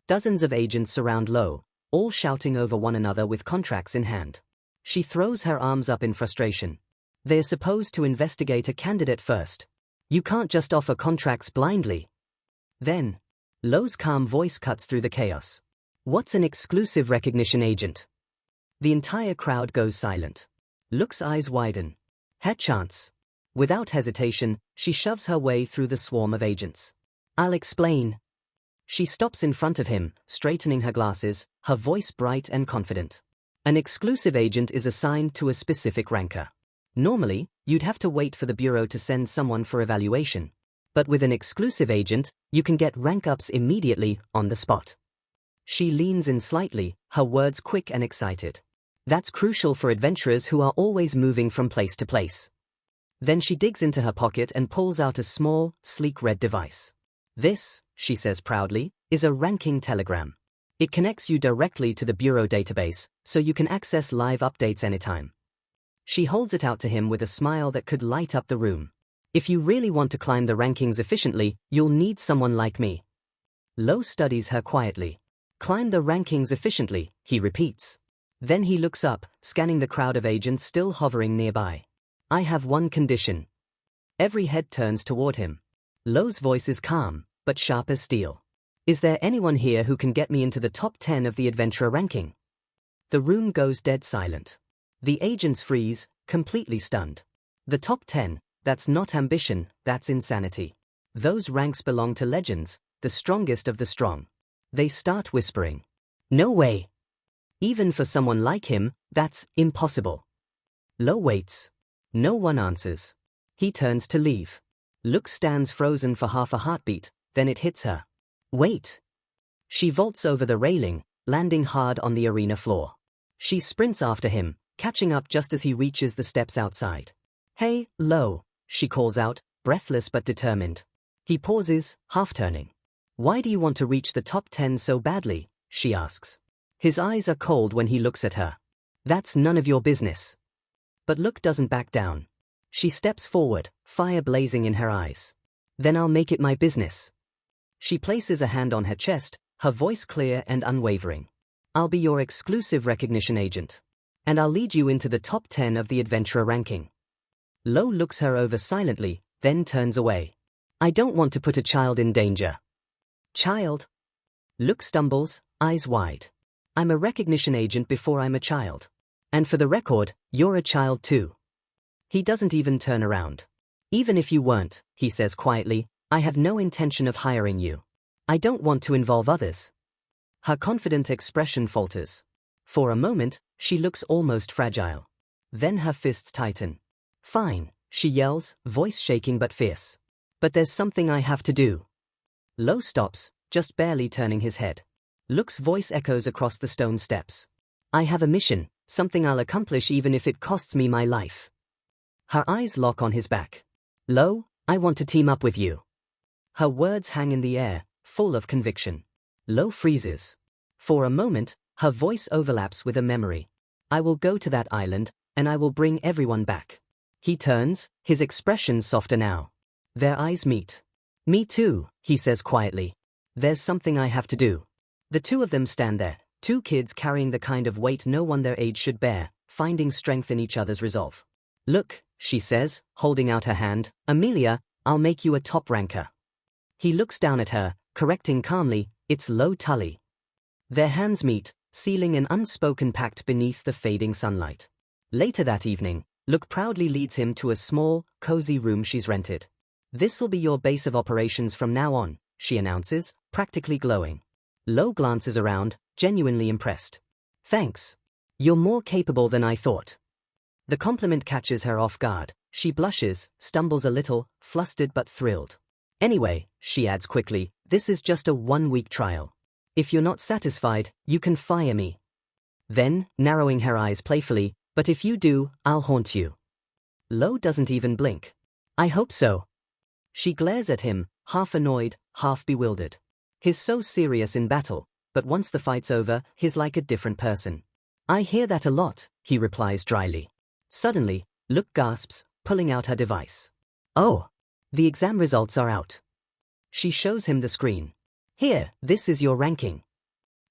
Dozens of agents surround Lo, all shouting over one another with contracts in hand. She throws her arms up in frustration. They're supposed to investigate a candidate first. You can't just offer contracts blindly. Then, Lo's calm voice cuts through the chaos. What's an exclusive recognition agent? The entire crowd goes silent. Look's eyes widen. Her chance. Without hesitation, she shoves her way through the swarm of agents. I'll explain. She stops in front of him, straightening her glasses, her voice bright and confident. An exclusive agent is assigned to a specific ranker. Normally, you'd have to wait for the bureau to send someone for evaluation. But with an exclusive agent, you can get rank ups immediately, on the spot. She leans in slightly, her words quick and excited. That's crucial for adventurers who are always moving from place to place. Then she digs into her pocket and pulls out a small, sleek red device. This, she says proudly, is a ranking telegram. It connects you directly to the bureau database, so you can access live updates anytime. She holds it out to him with a smile that could light up the room. If you really want to climb the rankings efficiently, you'll need someone like me. Lo studies her quietly. Climb the rankings efficiently, he repeats. Then he looks up, scanning the crowd of agents still hovering nearby. I have one condition. Every head turns toward him. Lo's voice is calm, but sharp as steel. Is there anyone here who can get me into the top 10 of the adventurer ranking? The room goes dead silent. The agents freeze, completely stunned. The top 10, that's not ambition, that's insanity. Those ranks belong to legends, the strongest of the strong. They start whispering. No way. Even for someone like him, that's impossible. Lo waits. No one answers. He turns to leave. Look stands frozen for half a heartbeat, then it hits her. Wait. She vaults over the railing, landing hard on the arena floor. She sprints after him, catching up just as he reaches the steps outside. Hey, Lo, she calls out, breathless but determined. He pauses, half-turning. Why do you want to reach the top 10 so badly? She asks. His eyes are cold when he looks at her. That's none of your business. But Look doesn't back down. She steps forward, fire blazing in her eyes. Then I'll make it my business. She places a hand on her chest, her voice clear and unwavering. I'll be your exclusive recognition agent. And I'll lead you into the top 10 of the adventurer ranking. Lo looks her over silently, then turns away. I don't want to put a child in danger. Child? Look stumbles, eyes wide. I'm a recognition agent before I'm a child. And for the record, you're a child too. He doesn't even turn around. Even if you weren't, he says quietly, I have no intention of hiring you. I don't want to involve others. Her confident expression falters. For a moment, she looks almost fragile. Then her fists tighten. Fine, she yells, voice shaking but fierce. But there's something I have to do. Lo stops, just barely turning his head. Look's voice echoes across the stone steps. I have a mission, something I'll accomplish even if it costs me my life. Her eyes lock on his back. Lo, I want to team up with you. Her words hang in the air, full of conviction. Lo freezes. For a moment, her voice overlaps with a memory. I will go to that island, and I will bring everyone back. He turns, his expression softer now. Their eyes meet. Me too, he says quietly. There's something I have to do. The two of them stand there, two kids carrying the kind of weight no one their age should bear, finding strength in each other's resolve. Look, she says, holding out her hand, Amelia, I'll make you a top ranker. He looks down at her, correcting calmly, it's Lo Tully. Their hands meet, sealing an unspoken pact beneath the fading sunlight. Later that evening, Look proudly leads him to a small, cozy room she's rented. This'll be your base of operations from now on, she announces, practically glowing. Lo glances around, genuinely impressed. Thanks. You're more capable than I thought. The compliment catches her off guard. She blushes, stumbles a little, flustered but thrilled. Anyway, she adds quickly, this is just a 1-week trial. If you're not satisfied, you can fire me. Then, narrowing her eyes playfully, but if you do, I'll haunt you. Lo doesn't even blink. I hope so. She glares at him, half annoyed, half bewildered. He's so serious in battle, but once the fight's over, he's like a different person. I hear that a lot, he replies dryly. Suddenly, Look gasps, pulling out her device. Oh, the exam results are out. She shows him the screen. Here, this is your ranking.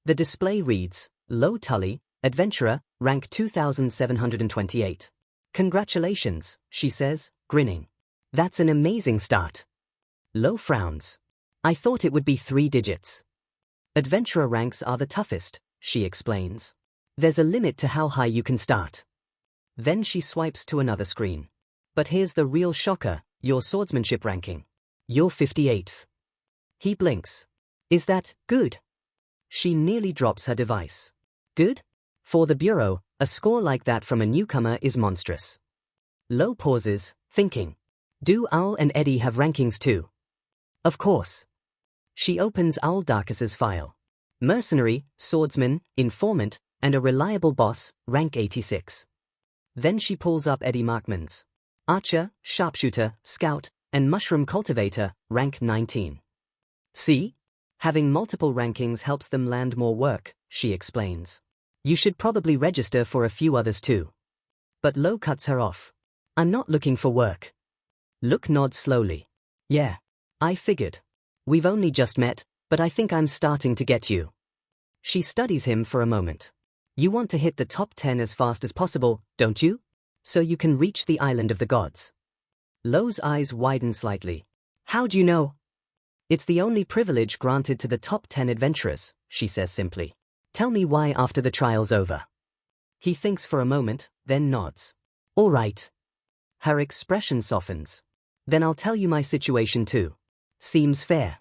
The display reads, Lo Tully, Adventurer, rank 2728. Congratulations, she says, grinning. That's an amazing start. Lo frowns. I thought it would be 3 digits. Adventurer ranks are the toughest, she explains. There's a limit to how high you can start. Then she swipes to another screen. But here's the real shocker, your swordsmanship ranking. You're 58th. He blinks. Is that good? She nearly drops her device. Good? For the Bureau, a score like that from a newcomer is monstrous. Lo pauses, thinking. Do Owl and Eddie have rankings too? Of course. She opens Owl Darkus's file. Mercenary, swordsman, informant, and a reliable boss, rank 86. Then she pulls up Eddie Markman's. Archer, sharpshooter, scout, and mushroom cultivator, rank 19. See? Having multiple rankings helps them land more work, she explains. You should probably register for a few others too. But Lo cuts her off. I'm not looking for work. Look nods slowly. Yeah. I figured. We've only just met, but I think I'm starting to get you. She studies him for a moment. You want to hit the top 10 as fast as possible, don't you? So you can reach the island of the gods. Lo's eyes widen slightly. How do you know? It's the only privilege granted to the top 10 adventurers, she says simply. Tell me why after the trial's over. He thinks for a moment, then nods. All right. Her expression softens. Then I'll tell you my situation too. Seems fair.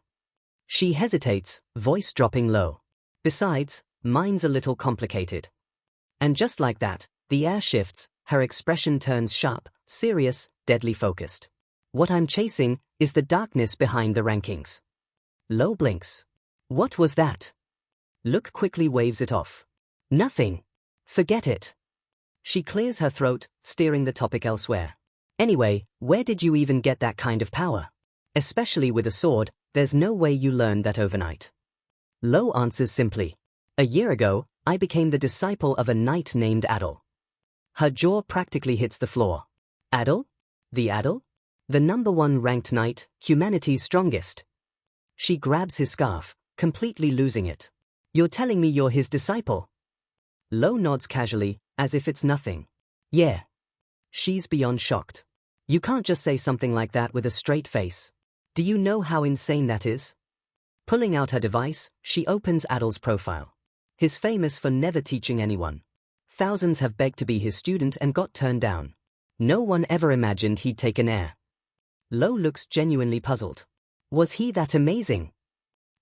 She hesitates, voice dropping low. Besides, mine's a little complicated. And just like that, the air shifts, her expression turns sharp, serious, deadly focused. What I'm chasing is the darkness behind the rankings. Lo blinks. What was that? Look quickly waves it off. Nothing. Forget it. She clears her throat, steering the topic elsewhere. Anyway, where did you even get that kind of power? Especially with a sword, there's no way you learned that overnight. Lo answers simply. A year ago, I became the disciple of a knight named Adel. Her jaw practically hits the floor. Adel? The Adel? The #1 ranked knight, humanity's strongest. She grabs his scarf, completely losing it. You're telling me you're his disciple? Lo nods casually, as if it's nothing. Yeah. She's beyond shocked. You can't just say something like that with a straight face. Do you know how insane that is? Pulling out her device, she opens Adol's profile. He's famous for never teaching anyone. Thousands have begged to be his student and got turned down. No one ever imagined he'd take an air. Lo looks genuinely puzzled. Was he that amazing?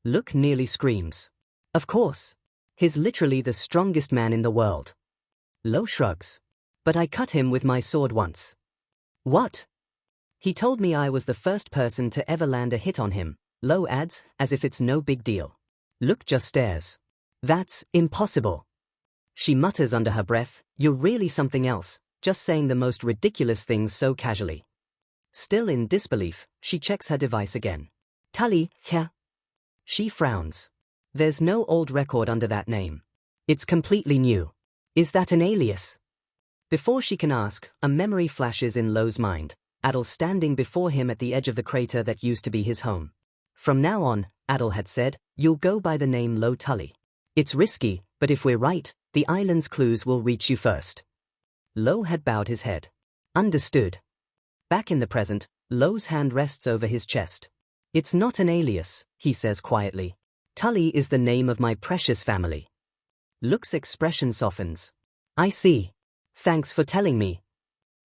Look nearly screams. Of course. He's literally the strongest man in the world. Lo shrugs. But I cut him with my sword once. What? He told me I was the first person to ever land a hit on him, Lo adds, as if it's no big deal. Look just stares. That's impossible. She mutters under her breath, you're really something else, just saying the most ridiculous things so casually. Still in disbelief, she checks her device again. Tully, yeah. She frowns. There's no old record under that name. It's completely new. Is that an alias? Before she can ask, a memory flashes in Lo's mind. Adol standing before him at the edge of the crater that used to be his home. From now on, Adol had said, you'll go by the name Lo Tully. It's risky, but if we're right, the island's clues will reach you first. Lo had bowed his head. Understood. Back in the present, Lo's hand rests over his chest. It's not an alias, he says quietly. Tully is the name of my precious family. Look's expression softens. I see. Thanks for telling me.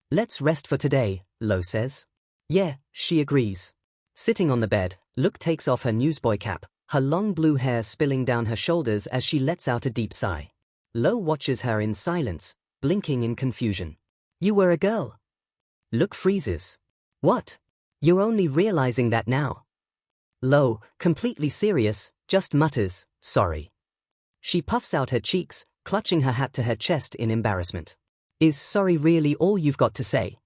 Let's rest for today, Lo says. Yeah, she agrees. Sitting on the bed, Look takes off her newsboy cap, her long blue hair spilling down her shoulders as she lets out a deep sigh. Lo watches her in silence, blinking in confusion. You were a girl. Look freezes. What? You're only realizing that now. Lo, completely serious, just mutters, sorry. She puffs out her cheeks, clutching her hat to her chest in embarrassment. Is sorry really all you've got to say?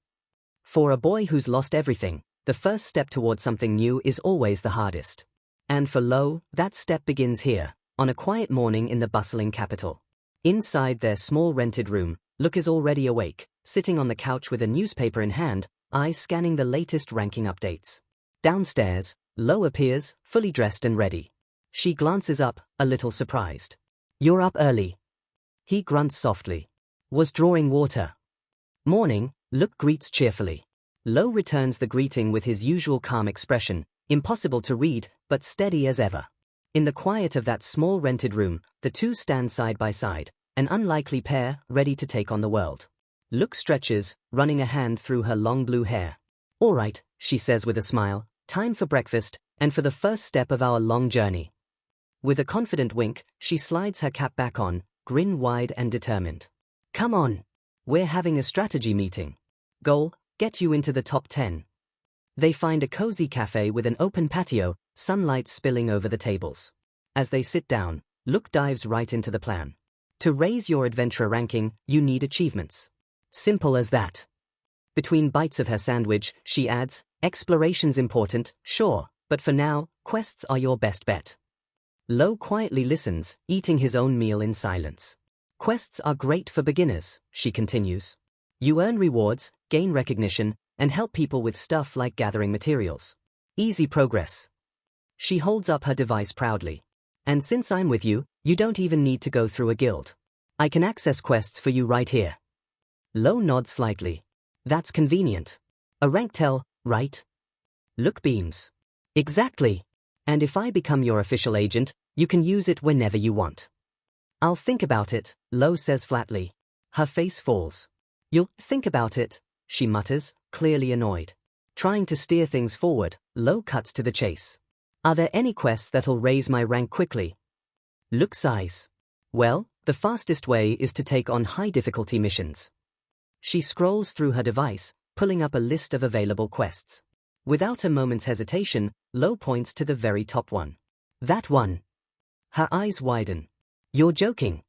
For a boy who's lost everything, the first step towards something new is always the hardest. And for Lo, that step begins here, on a quiet morning in the bustling capital. Inside their small rented room, Look is already awake, sitting on the couch with a newspaper in hand, eyes scanning the latest ranking updates. Downstairs, Lo appears, fully dressed and ready. She glances up, a little surprised. You're up early. He grunts softly. Was drawing water. Morning, Look greets cheerfully. Lo returns the greeting with his usual calm expression, impossible to read, but steady as ever. In the quiet of that small rented room, the two stand side by side, an unlikely pair ready to take on the world. Look stretches, running a hand through her long blue hair. All right, she says with a smile, time for breakfast, and for the first step of our long journey. With a confident wink, she slides her cap back on, grin wide and determined. Come on. We're having a strategy meeting. Goal, get you into the top 10. They find a cozy cafe with an open patio, sunlight spilling over the tables. As they sit down, Look dives right into the plan. To raise your adventurer ranking, you need achievements. Simple as that. Between bites of her sandwich, she adds, exploration's important, sure, but for now, quests are your best bet. Lo quietly listens, eating his own meal in silence. Quests are great for beginners, she continues. You earn rewards, gain recognition, and help people with stuff like gathering materials. Easy progress. She holds up her device proudly. And since I'm with you, you don't even need to go through a guild. I can access quests for you right here. Lo nods slightly. That's convenient. A rank tell, right? Look beams. Exactly. And if I become your official agent, you can use it whenever you want. I'll think about it, Lo says flatly. Her face falls. You'll think about it, she mutters, clearly annoyed. Trying to steer things forward, Lo cuts to the chase. Are there any quests that'll raise my rank quickly? Look sighs. Well, the fastest way is to take on high difficulty missions. She scrolls through her device, pulling up a list of available quests. Without a moment's hesitation, Lo points to the very top one. That one. Her eyes widen. You're joking.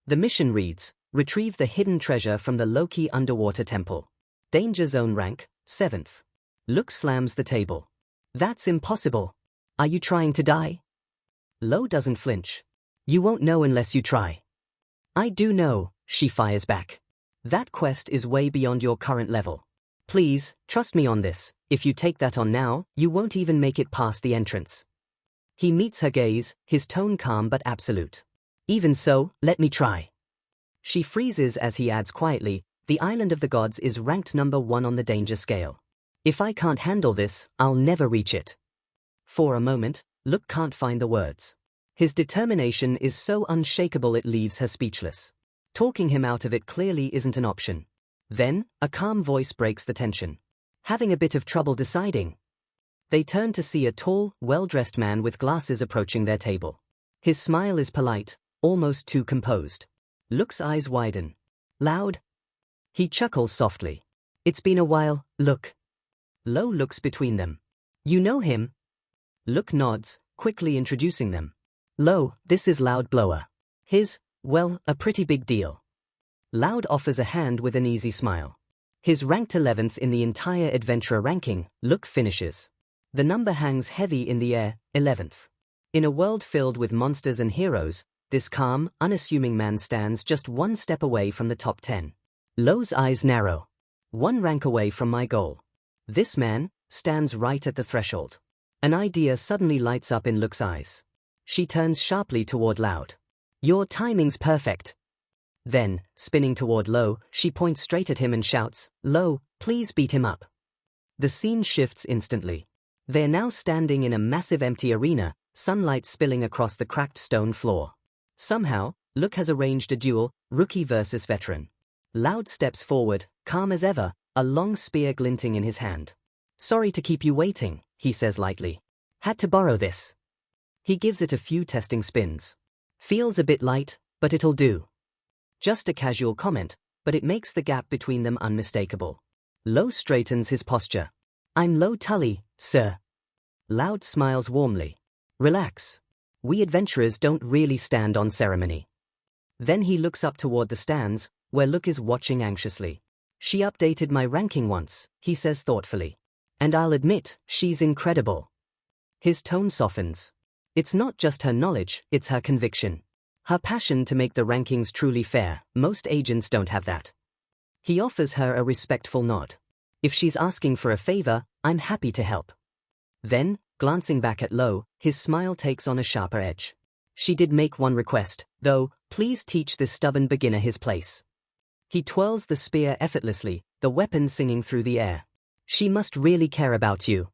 The mission reads, retrieve the hidden treasure from the Loki underwater temple. Danger zone rank, 7th. Look slams the table. That's impossible. Are you trying to die? Lo doesn't flinch. You won't know unless you try. I do know, she fires back. That quest is way beyond your current level. Please, trust me on this, if you take that on now, you won't even make it past the entrance. He meets her gaze, his tone calm but absolute. Even so, let me try. She freezes as he adds quietly, the island of the gods is ranked number 1 on the danger scale. If I can't handle this, I'll never reach it. For a moment, Look can't find the words. His determination is so unshakable it leaves her speechless. Talking him out of it clearly isn't an option. Then, a calm voice breaks the tension. Having a bit of trouble deciding? They turn to see a tall, well-dressed man with glasses approaching their table. His smile is polite, almost too composed. Look's eyes widen. Loud? He chuckles softly. It's been a while, Look. Lo looks between them. You know him? Look nods, quickly introducing them. Lo, this is Loud Blower. Well, a pretty big deal. Loud offers a hand with an easy smile. His ranked 11th in the entire adventurer ranking, Look finishes. The number hangs heavy in the air, 11th. In a world filled with monsters and heroes, this calm, unassuming man stands just one step away from the top 10. Lo's eyes narrow. One rank away from my goal. This man stands right at the threshold. An idea suddenly lights up in Look's eyes. She turns sharply toward Loud. Your timing's perfect. Then, spinning toward Lo, she points straight at him and shouts, Lo, please beat him up. The scene shifts instantly. They're now standing in a massive empty arena, sunlight spilling across the cracked stone floor. Somehow, Look has arranged a duel, rookie versus veteran. Loud steps forward, calm as ever, a long spear glinting in his hand. Sorry to keep you waiting, he says lightly. Had to borrow this. He gives it a few testing spins. Feels a bit light, but it'll do. Just a casual comment, but it makes the gap between them unmistakable. Lo straightens his posture. I'm Lo Tully, sir. Loud smiles warmly. Relax. We adventurers don't really stand on ceremony. Then he looks up toward the stands, where Look is watching anxiously. She updated my ranking once, he says thoughtfully. And I'll admit, she's incredible. His tone softens. It's not just her knowledge, it's her conviction. Her passion to make the rankings truly fair. Most agents don't have that. He offers her a respectful nod. If she's asking for a favor, I'm happy to help. Then, glancing back at Lo, his smile takes on a sharper edge. She did make one request, though, please teach this stubborn beginner his place. He twirls the spear effortlessly, the weapon singing through the air. She must really care about you.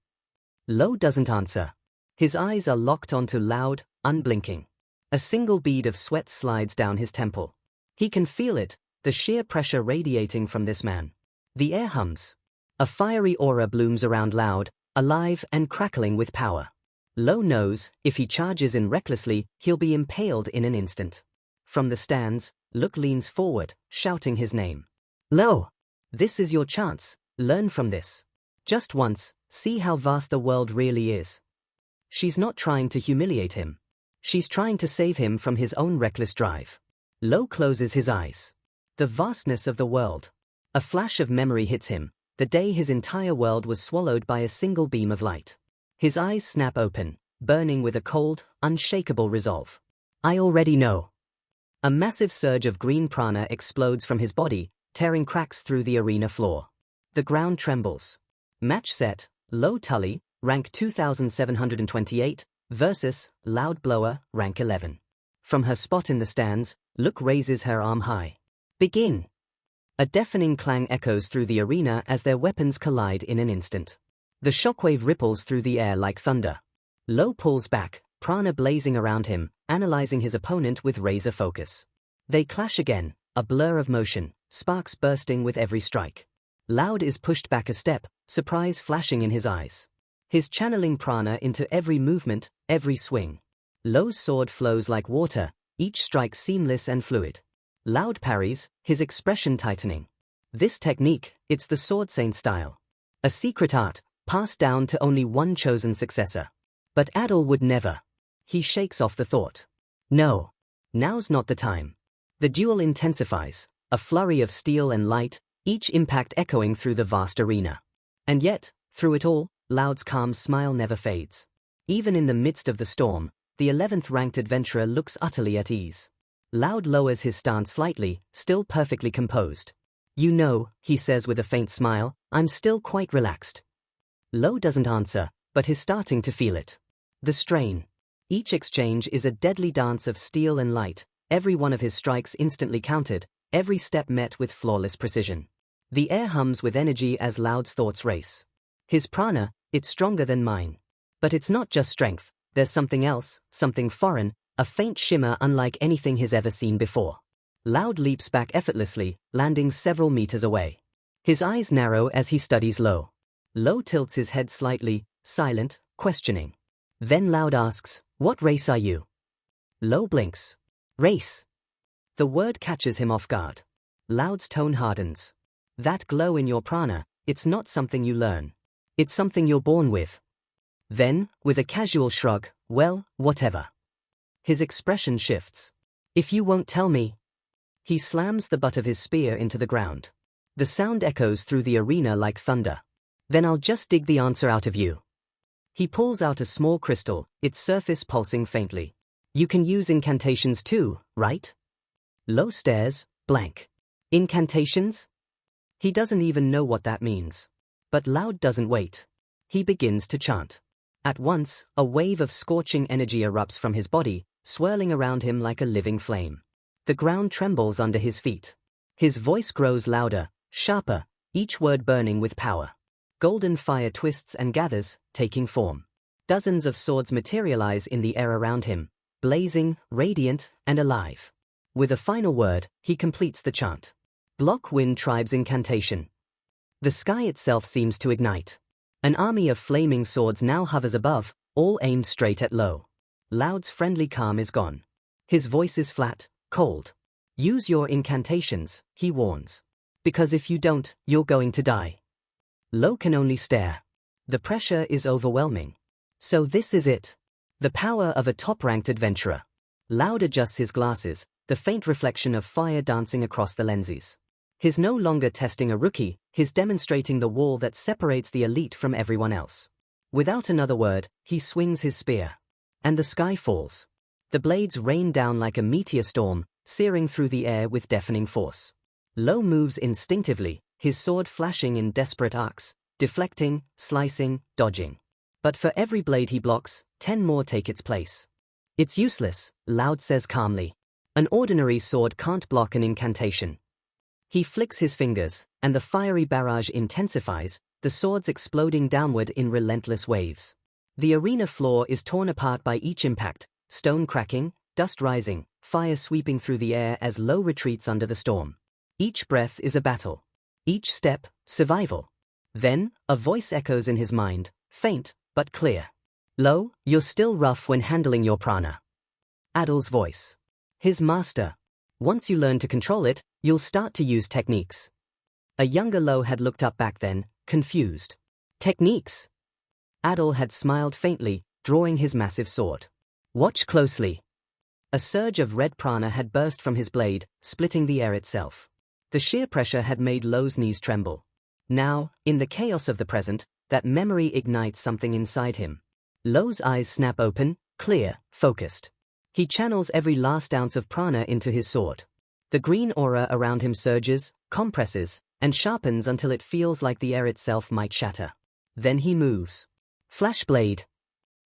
Lo doesn't answer. His eyes are locked onto Loud, unblinking. A single bead of sweat slides down his temple. He can feel it, the sheer pressure radiating from this man. The air hums. A fiery aura blooms around Loud, alive and crackling with power. Lo knows, if he charges in recklessly, he'll be impaled in an instant. From the stands, Look leans forward, shouting his name. Lo! This is your chance, learn from this. Just once, see how vast the world really is. She's not trying to humiliate him. She's trying to save him from his own reckless drive. Lo closes his eyes. The vastness of the world. A flash of memory hits him, the day his entire world was swallowed by a single beam of light. His eyes snap open, burning with a cold, unshakable resolve. I already know. A massive surge of green prana explodes from his body, tearing cracks through the arena floor. The ground trembles. Match set, Lo Tully, rank 2728, versus Loud Blower, rank 11. From her spot in the stands, Look raises her arm high. Begin! A deafening clang echoes through the arena as their weapons collide in an instant. The shockwave ripples through the air like thunder. Lo pulls back, prana blazing around him, analyzing his opponent with razor focus. They clash again, a blur of motion, sparks bursting with every strike. Loud is pushed back a step, surprise flashing in his eyes. His channeling prana into every movement, every swing. Lo's sword flows like water, each strike seamless and fluid. Loud parries, his expression tightening. This technique, it's the Sword Saint style. A secret art, passed down to only one chosen successor. But Adol would never. He shakes off the thought. No. Now's not the time. The duel intensifies, a flurry of steel and light, each impact echoing through the vast arena. And yet, through it all, Loud's calm smile never fades. Even in the midst of the storm, the 11th ranked adventurer looks utterly at ease. Loud lowers his stance slightly, still perfectly composed. You know, he says with a faint smile, I'm still quite relaxed. Lo doesn't answer, but he's starting to feel it. The strain. Each exchange is a deadly dance of steel and light, every one of his strikes instantly counted, every step met with flawless precision. The air hums with energy as Loud's thoughts race. His prana, it's stronger than mine. But it's not just strength, there's something else, something foreign, a faint shimmer unlike anything he's ever seen before. Loud leaps back effortlessly, landing several meters away. His eyes narrow as he studies Lo. Lo tilts his head slightly, silent, questioning. Then Loud asks, "What race are you?" Lo blinks. "Race." The word catches him off guard. Loud's tone hardens. "That glow in your prana, it's not something you learn. It's something you're born with." Then, with a casual shrug, "Well, whatever." His expression shifts. "If you won't tell me." He slams the butt of his spear into the ground. The sound echoes through the arena like thunder. "Then I'll just dig the answer out of you." He pulls out a small crystal, its surface pulsing faintly. "You can use incantations too, right?" Lo stares, blank. Incantations? He doesn't even know what that means. But Loud doesn't wait. He begins to chant. At once, a wave of scorching energy erupts from his body, swirling around him like a living flame. The ground trembles under his feet. His voice grows louder, sharper, each word burning with power. Golden fire twists and gathers, taking form. Dozens of swords materialize in the air around him, blazing, radiant, and alive. With a final word, he completes the chant. Block Wind Tribe's incantation. The sky itself seems to ignite. An army of flaming swords now hovers above, all aimed straight at Lo. Loud's friendly calm is gone. His voice is flat, cold. "Use your incantations," he warns. "Because if you don't, you're going to die." Lo can only stare. The pressure is overwhelming. So this is it. The power of a top-ranked adventurer. Loud adjusts his glasses, the faint reflection of fire dancing across the lenses. He's no longer testing a rookie, he's demonstrating the wall that separates the elite from everyone else. Without another word, he swings his spear. And the sky falls. The blades rain down like a meteor storm, searing through the air with deafening force. Lo moves instinctively, his sword flashing in desperate arcs, deflecting, slicing, dodging. But for every blade he blocks, 10 more take its place. "It's useless," Loud says calmly. "An ordinary sword can't block an incantation." He flicks his fingers, and the fiery barrage intensifies, the swords exploding downward in relentless waves. The arena floor is torn apart by each impact, stone cracking, dust rising, fire sweeping through the air as Lo retreats under the storm. Each breath is a battle. Each step, survival. Then, a voice echoes in his mind, faint, but clear. "Lo, you're still rough when handling your prana." Adol's voice. His master. "Once you learn to control it, you'll start to use techniques." A younger Lo had looked up back then, confused. "Techniques?" Adol had smiled faintly, drawing his massive sword. "Watch closely." A surge of red prana had burst from his blade, splitting the air itself. The sheer pressure had made Lo's knees tremble. Now, in the chaos of the present, that memory ignites something inside him. Lo's eyes snap open, clear, focused. He channels every last ounce of prana into his sword. The green aura around him surges, compresses, and sharpens until it feels like the air itself might shatter. Then he moves. Flashblade.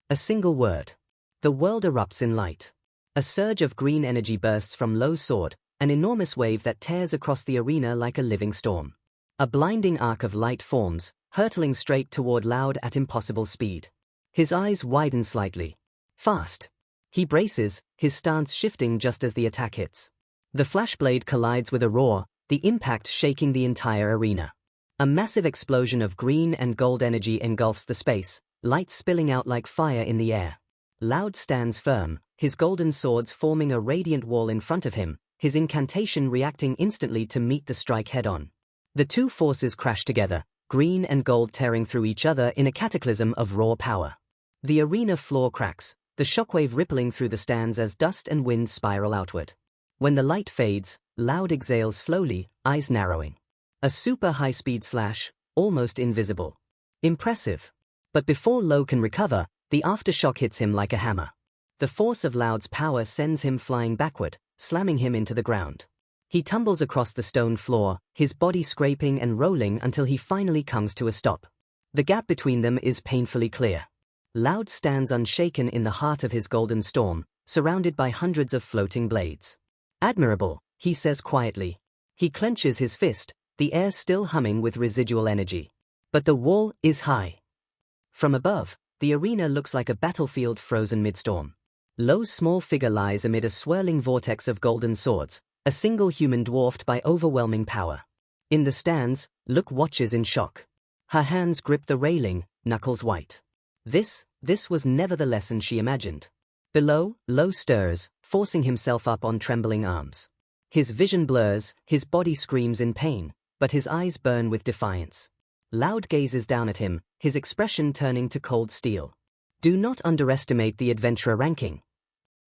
A single word. The world erupts in light. A surge of green energy bursts from Lo's sword, an enormous wave that tears across the arena like a living storm. A blinding arc of light forms, hurtling straight toward Loud at impossible speed. His eyes widen slightly. Fast. He braces, his stance shifting just as the attack hits. The flashblade collides with a roar, the impact shaking the entire arena. A massive explosion of green and gold energy engulfs the space, light spilling out like fire in the air. Loud stands firm, his golden swords forming a radiant wall in front of him, his incantation reacting instantly to meet the strike head-on. The two forces crash together, green and gold tearing through each other in a cataclysm of raw power. The arena floor cracks, the shockwave rippling through the stands as dust and wind spiral outward. When the light fades, Loud exhales slowly, eyes narrowing. A super high-speed slash, almost invisible. Impressive. But before Lo can recover, the aftershock hits him like a hammer. The force of Loud's power sends him flying backward, slamming him into the ground. He tumbles across the stone floor, his body scraping and rolling until he finally comes to a stop. The gap between them is painfully clear. Loud stands unshaken in the heart of his golden storm, surrounded by hundreds of floating blades. "Admirable," he says quietly. He clenches his fist, the air still humming with residual energy. But the wall is high. From above, the arena looks like a battlefield frozen mid-storm. Lo's small figure lies amid a swirling vortex of golden swords, a single human dwarfed by overwhelming power. In the stands, Look watches in shock. Her hands grip the railing, knuckles white. This was never the lesson she imagined. Below, Lo stirs, forcing himself up on trembling arms. His vision blurs, his body screams in pain, but his eyes burn with defiance. Loud gazes down at him, his expression turning to cold steel. Do not underestimate the adventurer ranking.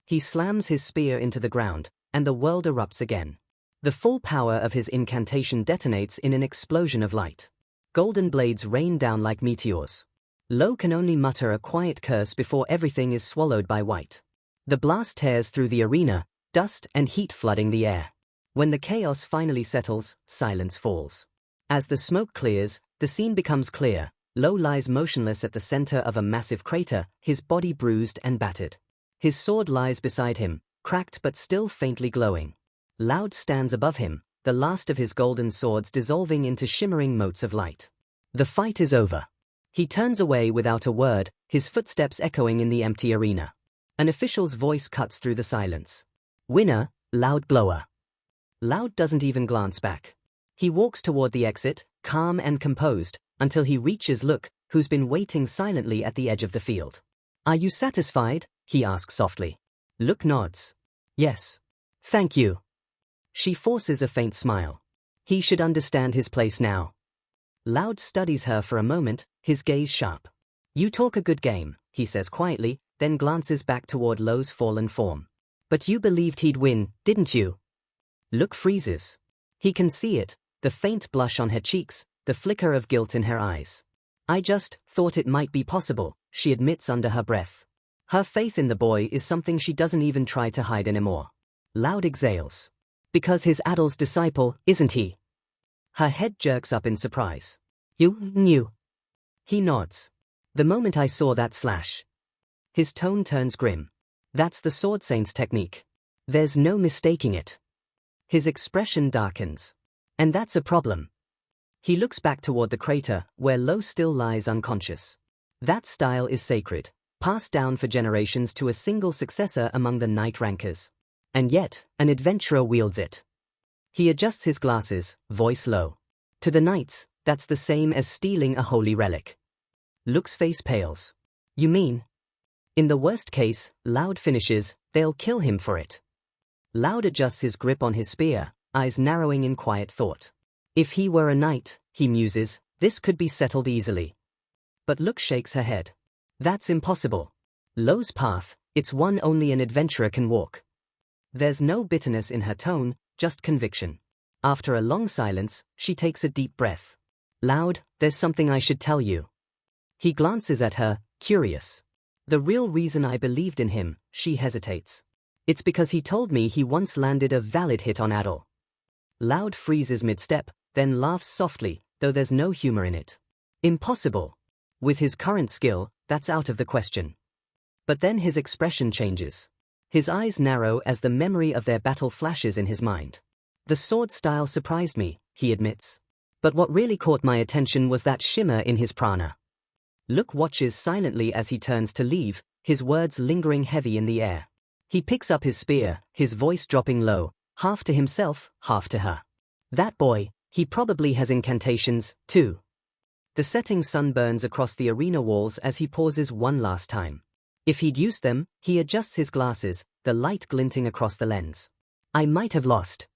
He slams his spear into the ground, and the world erupts again. The full power of his incantation detonates in an explosion of light. Golden blades rain down like meteors. Lo can only mutter a quiet curse before everything is swallowed by white. The blast tears through the arena, dust and heat flooding the air. When the chaos finally settles, silence falls. As the smoke clears, the scene becomes clear. Lo lies motionless at the center of a massive crater, his body bruised and battered. His sword lies beside him, cracked but still faintly glowing. Loud stands above him, the last of his golden swords dissolving into shimmering motes of light. The fight is over. He turns away without a word, his footsteps echoing in the empty arena. An official's voice cuts through the silence. Winner, Loud Blower. Loud doesn't even glance back. He walks toward the exit, calm and composed, until he reaches Look, who's been waiting silently at the edge of the field. Are you satisfied? He asks softly. Look nods. Yes. Thank you. She forces a faint smile. He should understand his place now. Loud studies her for a moment, his gaze sharp. You talk a good game, he says quietly, then glances back toward Lo's fallen form. But you believed he'd win, didn't you? Look freezes. He can see it, the faint blush on her cheeks, the flicker of guilt in her eyes. I just thought it might be possible, she admits under her breath. Her faith in the boy is something she doesn't even try to hide anymore. Loud exhales. Because his Adol's disciple, isn't he? Her head jerks up in surprise. You knew? He nods. The moment I saw that slash. His tone turns grim. That's the Sword Saint's technique. There's no mistaking it. His expression darkens. And that's a problem. He looks back toward the crater, where Lo still lies unconscious. That style is sacred, passed down for generations to a single successor among the knight rankers. And yet, an adventurer wields it. He adjusts his glasses, voice low. To the knights, that's the same as stealing a holy relic. Look's face pales. You mean? In the worst case, Loud finishes, they'll kill him for it. Loud adjusts his grip on his spear, eyes narrowing in quiet thought. If he were a knight, he muses, this could be settled easily. But Look shakes her head. That's impossible. Lo's path, it's one only an adventurer can walk. There's no bitterness in her tone, just conviction. After a long silence, she takes a deep breath. Loud, there's something I should tell you. He glances at her, curious. The real reason I believed in him, she hesitates. It's because he told me he once landed a valid hit on Adol. Loud freezes mid-step, then laughs softly, though there's no humor in it. Impossible. With his current skill, that's out of the question. But then his expression changes. His eyes narrow as the memory of their battle flashes in his mind. The sword style surprised me, he admits. But what really caught my attention was that shimmer in his prana. Look watches silently as he turns to leave, his words lingering heavy in the air. He picks up his spear, his voice dropping low, half to himself, half to her. That boy, he probably has incantations, too. The setting sun burns across the arena walls as he pauses one last time. If he'd used them, he adjusts his glasses, the light glinting across the lens. I might have lost.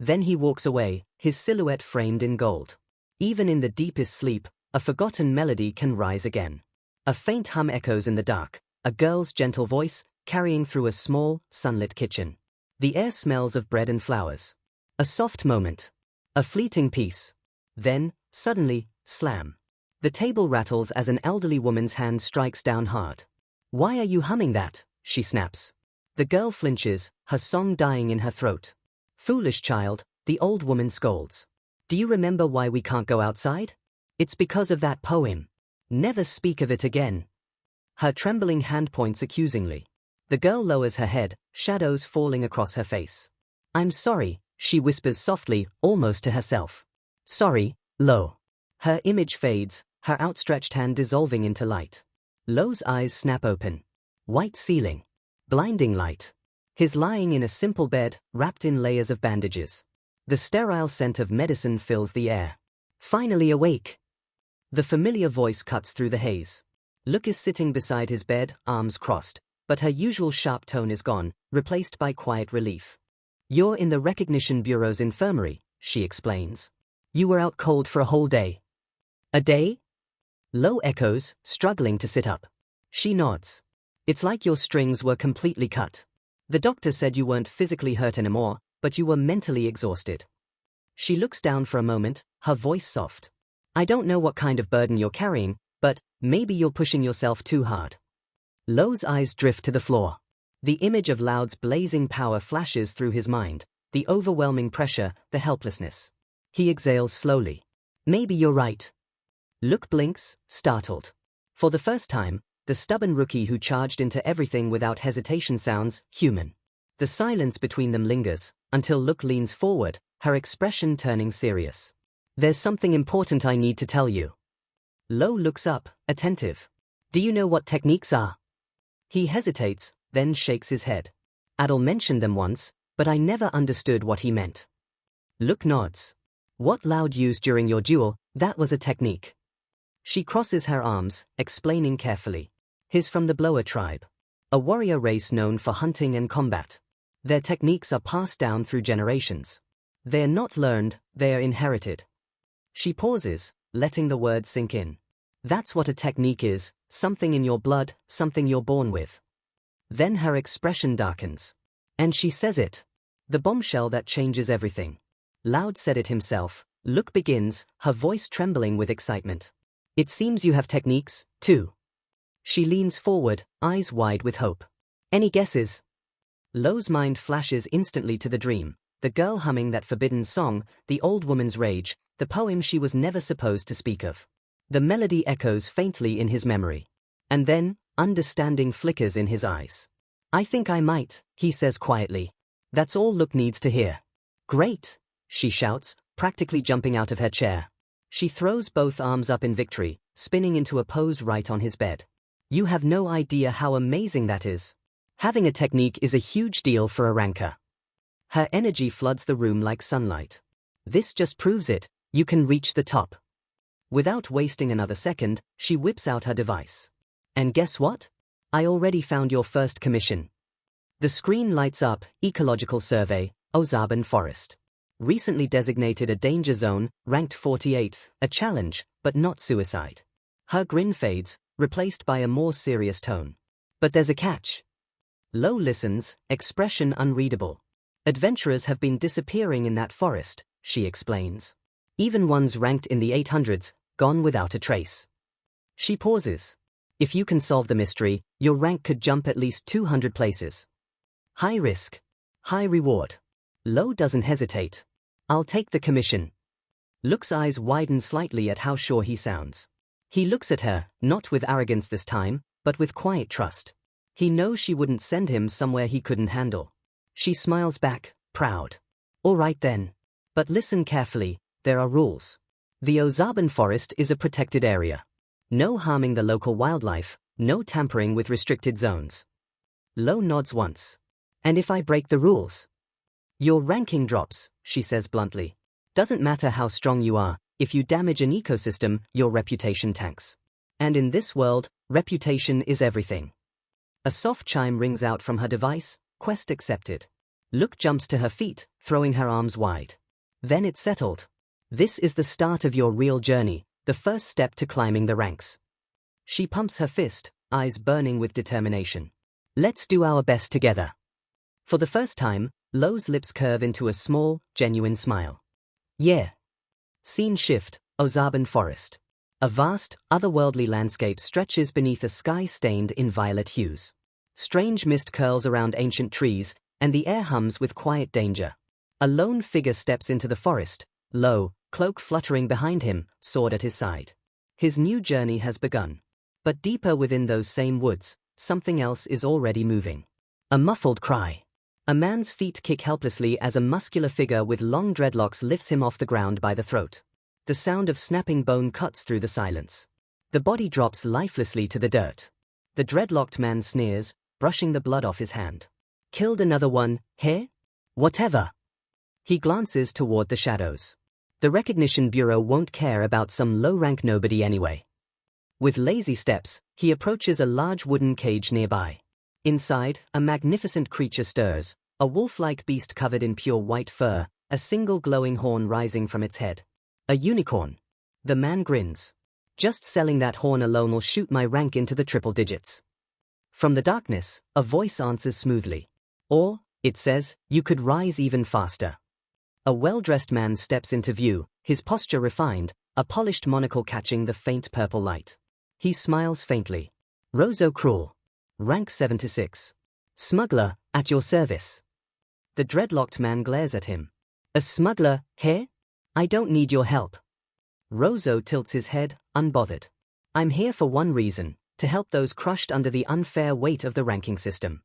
Then he walks away, his silhouette framed in gold. Even in the deepest sleep, a forgotten melody can rise again. A faint hum echoes in the dark, a girl's gentle voice, carrying through a small, sunlit kitchen. The air smells of bread and flowers. A soft moment. A fleeting peace. Then, suddenly, slam. The table rattles as an elderly woman's hand strikes down hard. Why are you humming that? She snaps. The girl flinches, her song dying in her throat. Foolish child, the old woman scolds. Do you remember why we can't go outside? It's because of that poem. Never speak of it again. Her trembling hand points accusingly. The girl lowers her head, shadows falling across her face. I'm sorry, she whispers softly, almost to herself. Sorry, Lo. Her image fades, her outstretched hand dissolving into light. Lo's eyes snap open. White ceiling. Blinding light. He's lying in a simple bed, wrapped in layers of bandages. The sterile scent of medicine fills the air. Finally awake. The familiar voice cuts through the haze. Look is sitting beside his bed, arms crossed, but her usual sharp tone is gone, replaced by quiet relief. You're in the Recognition Bureau's infirmary, she explains. You were out cold for a whole day. A day? Lo echoes, struggling to sit up. She nods. It's like your strings were completely cut. The doctor said you weren't physically hurt anymore, but you were mentally exhausted. She looks down for a moment, her voice soft. I don't know what kind of burden you're carrying, but maybe you're pushing yourself too hard. Lo's eyes drift to the floor. The image of Loud's blazing power flashes through his mind, the overwhelming pressure, the helplessness. He exhales slowly. Maybe you're right. Look blinks, startled. For the first time, the stubborn rookie who charged into everything without hesitation sounds human. The silence between them lingers, until Look leans forward, her expression turning serious. There's something important I need to tell you. Lo looks up, attentive. Do you know what techniques are? He hesitates, then shakes his head. Adol mentioned them once, but I never understood what he meant. Look nods. What Loud used during your duel, that was a technique. She crosses her arms, explaining carefully. He's from the Blower tribe. A warrior race known for hunting and combat. Their techniques are passed down through generations. They're not learned, they're inherited. She pauses, letting the words sink in. That's what a technique is, something in your blood, something you're born with. Then her expression darkens. And she says it. The bombshell that changes everything. Loud said it himself. Look begins, her voice trembling with excitement. It seems you have techniques, too. She leans forward, eyes wide with hope. Any guesses? Lo's mind flashes instantly to the dream, the girl humming that forbidden song, the old woman's rage, the poem she was never supposed to speak of. The melody echoes faintly in his memory. And then, understanding flickers in his eyes. I think I might, he says quietly. That's all Look needs to hear. Great, she shouts, practically jumping out of her chair. She throws both arms up in victory, spinning into a pose right on his bed. You have no idea how amazing that is. Having a technique is a huge deal for a ranker. Her energy floods the room like sunlight. This just proves it, you can reach the top. Without wasting another second, she whips out her device. And guess what? I already found your first commission. The screen lights up, Ecological Survey, Ozaban Forest. Recently designated a danger zone, ranked 48th, a challenge, but not suicide. Her grin fades, replaced by a more serious tone. But there's a catch. Lo listens, expression unreadable. Adventurers have been disappearing in that forest, she explains. Even ones ranked in the 800s, gone without a trace. She pauses. If you can solve the mystery, your rank could jump at least 200 places. High risk. High reward. Lo doesn't hesitate. I'll take the commission. Look's eyes widen slightly at how sure he sounds. He looks at her, not with arrogance this time, but with quiet trust. He knows she wouldn't send him somewhere he couldn't handle. She smiles back, proud. All right then. But listen carefully, there are rules. The Ozaban Forest is a protected area. No harming the local wildlife, no tampering with restricted zones. Lo nods once. And if I break the rules? Your ranking drops, she says bluntly. Doesn't matter how strong you are, if you damage an ecosystem, your reputation tanks. And in this world, reputation is everything. A soft chime rings out from her device, quest accepted. Look jumps to her feet, throwing her arms wide. Then it's settled. This is the start of your real journey, the first step to climbing the ranks. She pumps her fist, eyes burning with determination. Let's do our best together. For the first time, Lo's lips curve into a small, genuine smile. Yeah. Scene shift, Ozaban Forest. A vast, otherworldly landscape stretches beneath a sky stained in violet hues. Strange mist curls around ancient trees, and the air hums with quiet danger. A lone figure steps into the forest, Lo, cloak fluttering behind him, sword at his side. His new journey has begun. But deeper within those same woods, something else is already moving. A muffled cry. A man's feet kick helplessly as a muscular figure with long dreadlocks lifts him off the ground by the throat. The sound of snapping bone cuts through the silence. The body drops lifelessly to the dirt. The dreadlocked man sneers, brushing the blood off his hand. Killed another one, here? Whatever. He glances toward the shadows. The Recognition Bureau won't care about some low-rank nobody anyway. With lazy steps, he approaches a large wooden cage nearby. Inside, a magnificent creature stirs, a wolf-like beast covered in pure white fur, a single glowing horn rising from its head. A unicorn. The man grins. Just selling that horn alone'll shoot my rank into the triple digits. From the darkness, a voice answers smoothly. Or, it says, you could rise even faster. A well-dressed man steps into view, his posture refined, a polished monocle catching the faint purple light. He smiles faintly. Rozo Cruel. Rank 76. Smuggler, at your service. The dreadlocked man glares at him. A smuggler, here? I don't need your help. Rozo tilts his head, unbothered. I'm here for one reason, to help those crushed under the unfair weight of the ranking system.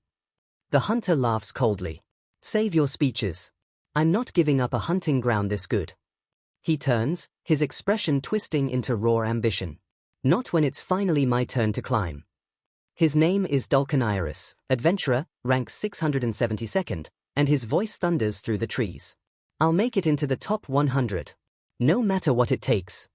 The hunter laughs coldly. Save your speeches. I'm not giving up a hunting ground this good. He turns, his expression twisting into raw ambition. Not when it's finally my turn to climb. His name is Dulcaniris, adventurer, rank 672nd, and his voice thunders through the trees. I'll make it into the top 100. No matter what it takes.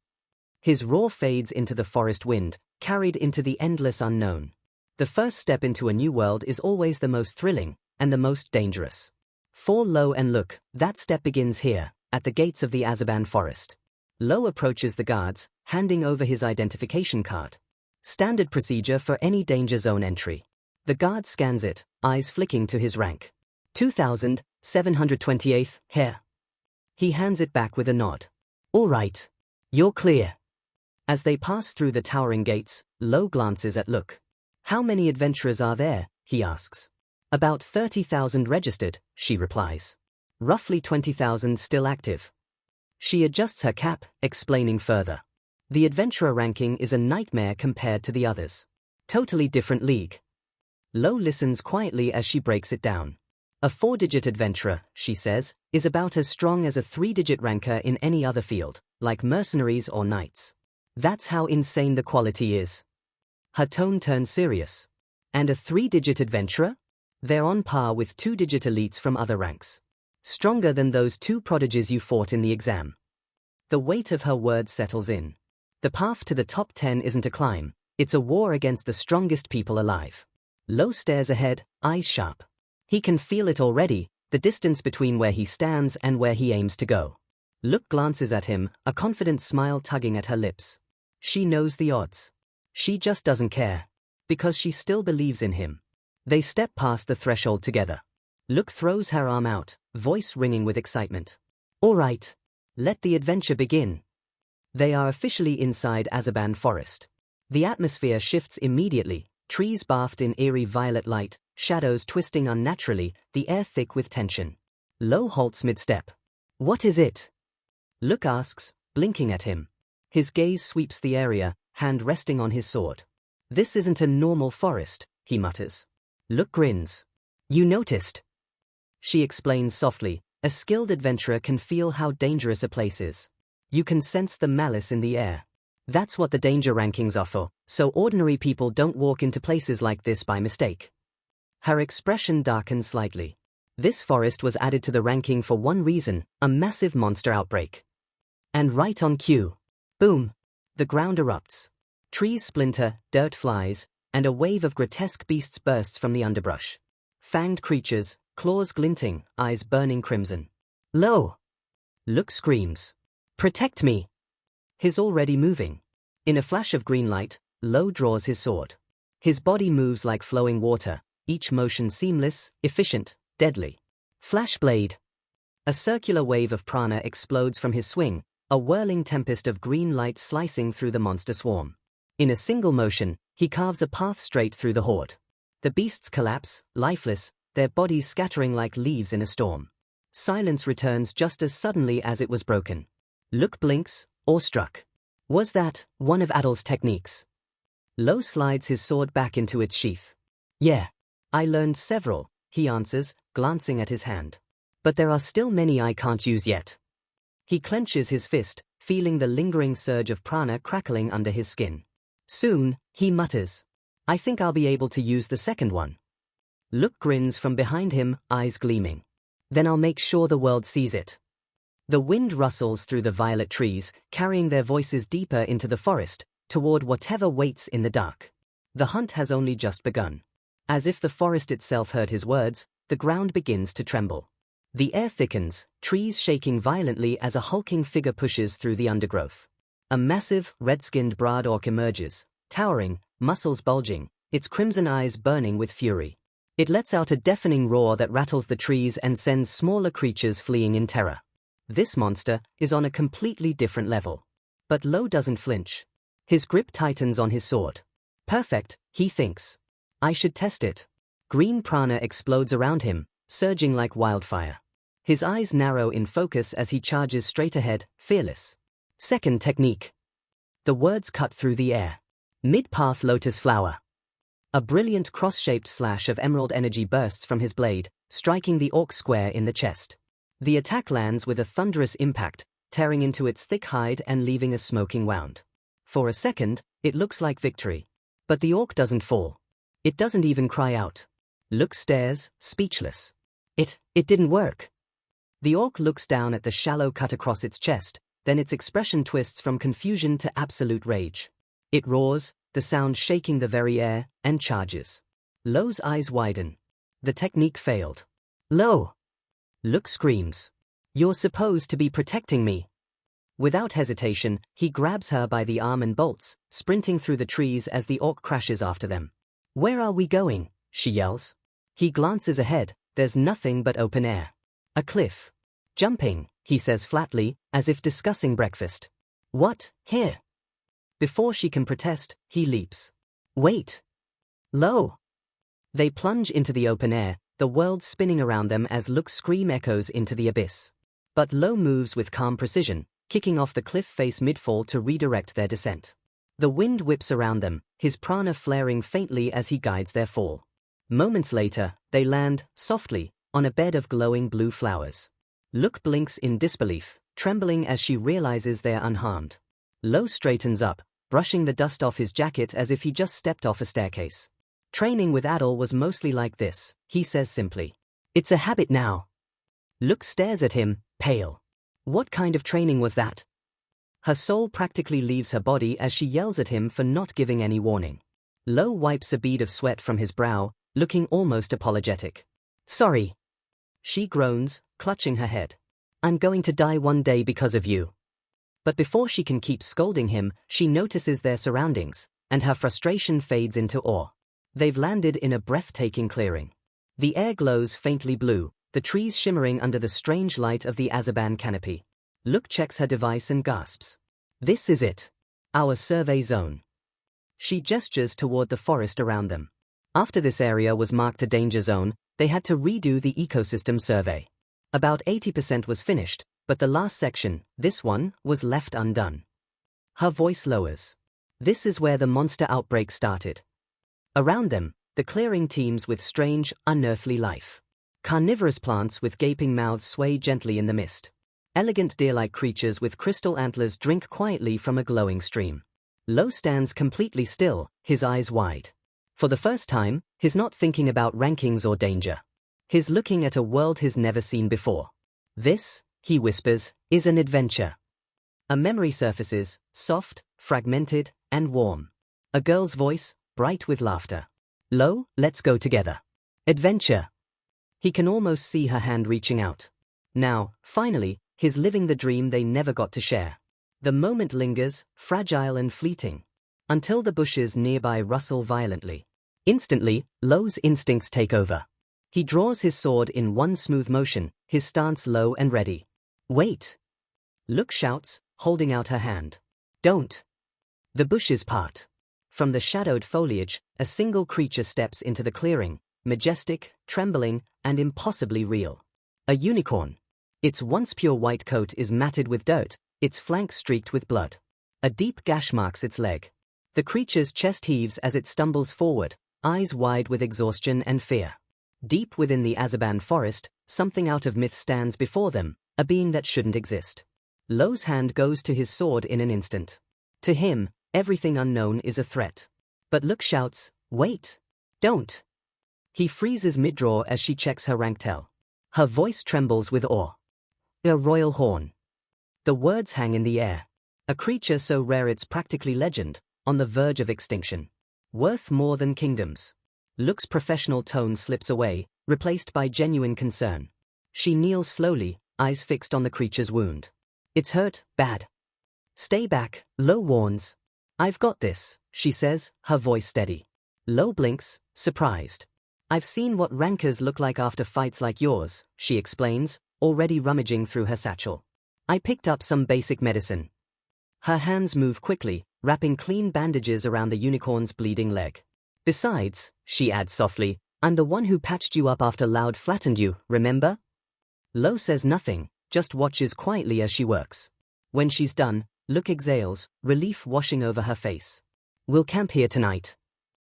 His roar fades into the forest wind, carried into the endless unknown. The first step into a new world is always the most thrilling, and the most dangerous. Fall low and look, that step begins here, at the gates of the Azaban forest. Low approaches the guards, handing over his identification card. Standard procedure for any danger zone entry. The guard scans it, eyes flicking to his rank. 2728th, here. He hands it back with a nod. All right. You're clear. As they pass through the towering gates, Low glances at Look. How many adventurers are there? He asks. About 30,000 registered, she replies. Roughly 20,000 still active. She adjusts her cap, explaining further. The adventurer ranking is a nightmare compared to the others. Totally different league. Low listens quietly as she breaks it down. A 4-digit adventurer, she says, is about as strong as a 3-digit ranker in any other field, like mercenaries or knights. That's how insane the quality is. Her tone turns serious. And a 3-digit adventurer? They're on par with 2-digit elites from other ranks. Stronger than those 2 prodigies you fought in the exam. The weight of her words settles in. The path to the top 10 isn't a climb, it's a war against the strongest people alive. Low stares ahead, eyes sharp. He can feel it already, the distance between where he stands and where he aims to go. Look glances at him, a confident smile tugging at her lips. She knows the odds. She just doesn't care. Because she still believes in him. They step past the threshold together. Look throws her arm out, voice ringing with excitement. All right. Let the adventure begin. They are officially inside Azaban Forest. The atmosphere shifts immediately, trees bathed in eerie violet light, shadows twisting unnaturally, the air thick with tension. Low halts mid-step. What is it? Look asks, blinking at him. His gaze sweeps the area, hand resting on his sword. This isn't a normal forest, he mutters. Look grins. You noticed. She explains softly, a skilled adventurer can feel how dangerous a place is. You can sense the malice in the air. That's what the danger rankings are for, so ordinary people don't walk into places like this by mistake. Her expression darkens slightly. This forest was added to the ranking for one reason, a massive monster outbreak. And right on cue. Boom. The ground erupts. Trees splinter, dirt flies, and a wave of grotesque beasts bursts from the underbrush. Fanged creatures, claws glinting, eyes burning crimson. Low! Look screams. Protect me! He's already moving. In a flash of green light, Low draws his sword. His body moves like flowing water, each motion seamless, efficient, deadly. Flash blade. A circular wave of prana explodes from his swing, a whirling tempest of green light slicing through the monster swarm. In a single motion, he carves a path straight through the horde. The beasts collapse, lifeless, their bodies scattering like leaves in a storm. Silence returns just as suddenly as it was broken. Look blinks, awestruck. Was that one of Adol's techniques? Low slides his sword back into its sheath. Yeah. I learned several, he answers, glancing at his hand. But there are still many I can't use yet. He clenches his fist, feeling the lingering surge of prana crackling under his skin. Soon, he mutters. I think I'll be able to use the second one. Luke grins from behind him, eyes gleaming. Then I'll make sure the world sees it. The wind rustles through the violet trees, carrying their voices deeper into the forest, toward whatever waits in the dark. The hunt has only just begun. As if the forest itself heard his words, the ground begins to tremble. The air thickens, trees shaking violently as a hulking figure pushes through the undergrowth. A massive, red-skinned broad orc emerges, towering, muscles bulging, its crimson eyes burning with fury. It lets out a deafening roar that rattles the trees and sends smaller creatures fleeing in terror. This monster is on a completely different level. But Lo doesn't flinch. His grip tightens on his sword. Perfect, he thinks. I should test it. Green prana explodes around him, surging like wildfire. His eyes narrow in focus as he charges straight ahead, fearless. Second technique. The words cut through the air. Mid-path lotus flower. A brilliant cross-shaped slash of emerald energy bursts from his blade, striking the orc square in the chest. The attack lands with a thunderous impact, tearing into its thick hide and leaving a smoking wound. For a second, it looks like victory. But the orc doesn't fall. It doesn't even cry out. Luke stares, speechless. It didn't work. The orc looks down at the shallow cut across its chest, then its expression twists from confusion to absolute rage. It roars, the sound shaking the very air, and charges. Lo's eyes widen. The technique failed. Lo! Luke screams. You're supposed to be protecting me. Without hesitation, he grabs her by the arm and bolts, sprinting through the trees as the orc crashes after them. Where are we going? She yells. He glances ahead, there's nothing but open air. A cliff. Jumping, he says flatly, as if discussing breakfast. What, here? Before she can protest, he leaps. Wait! Lo! They plunge into the open air, the world spinning around them as Luke's scream echoes into the abyss. But Lo moves with calm precision, kicking off the cliff face mid-fall to redirect their descent. The wind whips around them, his prana flaring faintly as he guides their fall. Moments later, they land, softly, on a bed of glowing blue flowers. Luke blinks in disbelief, trembling as she realizes they're unharmed. Lo straightens up, brushing the dust off his jacket as if he just stepped off a staircase. Training with Adol was mostly like this, he says simply. It's a habit now. Luke stares at him, pale. What kind of training was that? Her soul practically leaves her body as she yells at him for not giving any warning. Lo wipes a bead of sweat from his brow, looking almost apologetic. Sorry. She groans, clutching her head. I'm going to die one day because of you. But before she can keep scolding him, she notices their surroundings, and her frustration fades into awe. They've landed in a breathtaking clearing. The air glows faintly blue, the trees shimmering under the strange light of the Azaban canopy. Luke checks her device and gasps. This is it. Our survey zone. She gestures toward the forest around them. After this area was marked a danger zone, they had to redo the ecosystem survey. About 80% was finished, but the last section, this one, was left undone. Her voice lowers. This is where the monster outbreak started. Around them, the clearing teems with strange, unearthly life. Carnivorous plants with gaping mouths sway gently in the mist. Elegant deer-like creatures with crystal antlers drink quietly from a glowing stream. Lo stands completely still, his eyes wide. For the first time, he's not thinking about rankings or danger. He's looking at a world he's never seen before. This, he whispers, is an adventure. A memory surfaces, soft, fragmented, and warm. A girl's voice, bright with laughter. Lo, let's go together. Adventure. He can almost see her hand reaching out. Now, finally, he's living the dream they never got to share. The moment lingers, fragile and fleeting, until the bushes nearby rustle violently. Instantly, Lo's instincts take over. He draws his sword in one smooth motion, his stance low and ready. Wait! Luke shouts, holding out her hand. Don't! The bushes part. From the shadowed foliage, a single creature steps into the clearing, majestic, trembling, and impossibly real. A unicorn. Its once pure white coat is matted with dirt, its flank streaked with blood. A deep gash marks its leg. The creature's chest heaves as it stumbles forward, eyes wide with exhaustion and fear. Deep within the Azaban forest, something out of myth stands before them, a being that shouldn't exist. Lo's hand goes to his sword in an instant. To him, everything unknown is a threat. But Luke shouts, Wait. Don't. He freezes mid-draw as she checks her rank tell. Her voice trembles with awe. A royal horn. The words hang in the air. A creature so rare it's practically legend, on the verge of extinction. Worth more than kingdoms. Look's professional tone slips away, replaced by genuine concern. She kneels slowly, eyes fixed on the creature's wound. It's hurt, bad. Stay back, Lo warns. I've got this, she says, her voice steady. Lo blinks, surprised. I've seen what rankers look like after fights like yours, she explains, already rummaging through her satchel. I picked up some basic medicine. Her hands move quickly, wrapping clean bandages around the unicorn's bleeding leg. Besides, she adds softly, I'm the one who patched you up after Loud flattened you, remember? Lo says nothing, just watches quietly as she works. When she's done, Look exhales, relief washing over her face. We'll camp here tonight.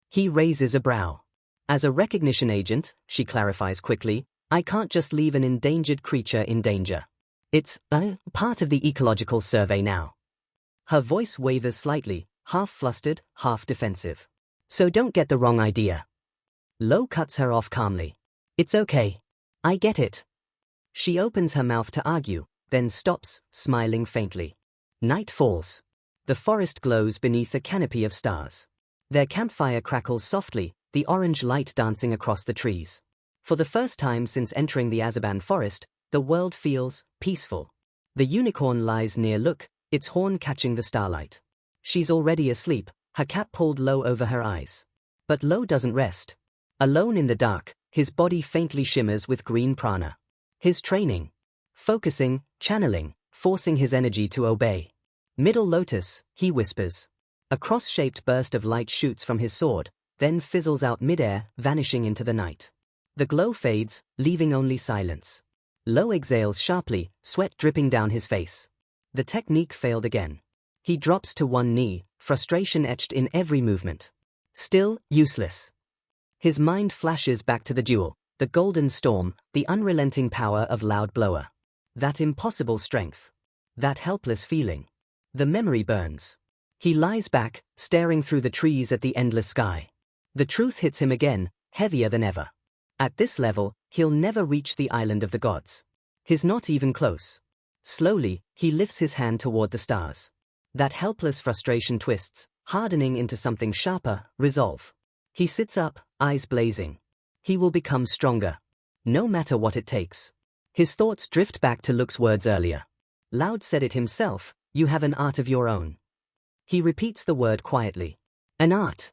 He raises a brow. As a recognition agent, she clarifies quickly, I can't just leave an endangered creature in danger. It's part of the ecological survey now. Her voice wavers slightly, half flustered, half defensive. So don't get the wrong idea. Lo cuts her off calmly. It's okay. I get it. She opens her mouth to argue, then stops, smiling faintly. Night falls. The forest glows beneath a canopy of stars. Their campfire crackles softly, the orange light dancing across the trees. For the first time since entering the Azaban forest, the world feels peaceful. The unicorn lies near Look, its horn catching the starlight. She's already asleep, her cap pulled low over her eyes. But Lo doesn't rest. Alone in the dark, his body faintly shimmers with green prana. His training. Focusing, channeling, forcing his energy to obey. Middle lotus, he whispers. A cross-shaped burst of light shoots from his sword, then fizzles out mid-air, vanishing into the night. The glow fades, leaving only silence. Lo exhales sharply, sweat dripping down his face. The technique failed again. He drops to one knee, frustration etched in every movement. Still, useless. His mind flashes back to the duel, the golden storm, the unrelenting power of Loud Blower. That impossible strength. That helpless feeling. The memory burns. He lies back, staring through the trees at the endless sky. The truth hits him again, heavier than ever. At this level, he'll never reach the island of the gods. He's not even close. Slowly, he lifts his hand toward the stars. That helpless frustration twists, hardening into something sharper, resolve. He sits up, eyes blazing. He will become stronger. No matter what it takes. His thoughts drift back to Look's words earlier. Loud said it himself, you have an art of your own. He repeats the word quietly. An art.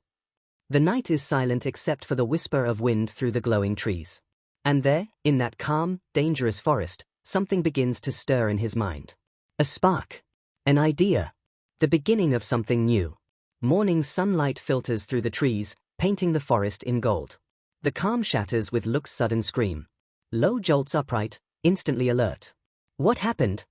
The night is silent except for the whisper of wind through the glowing trees. And there, in that calm, dangerous forest, something begins to stir in his mind. A spark. An idea. The beginning of something new. Morning sunlight filters through the trees, painting the forest in gold. The calm shatters with Look's sudden scream. Lo jolts upright, instantly alert. What happened?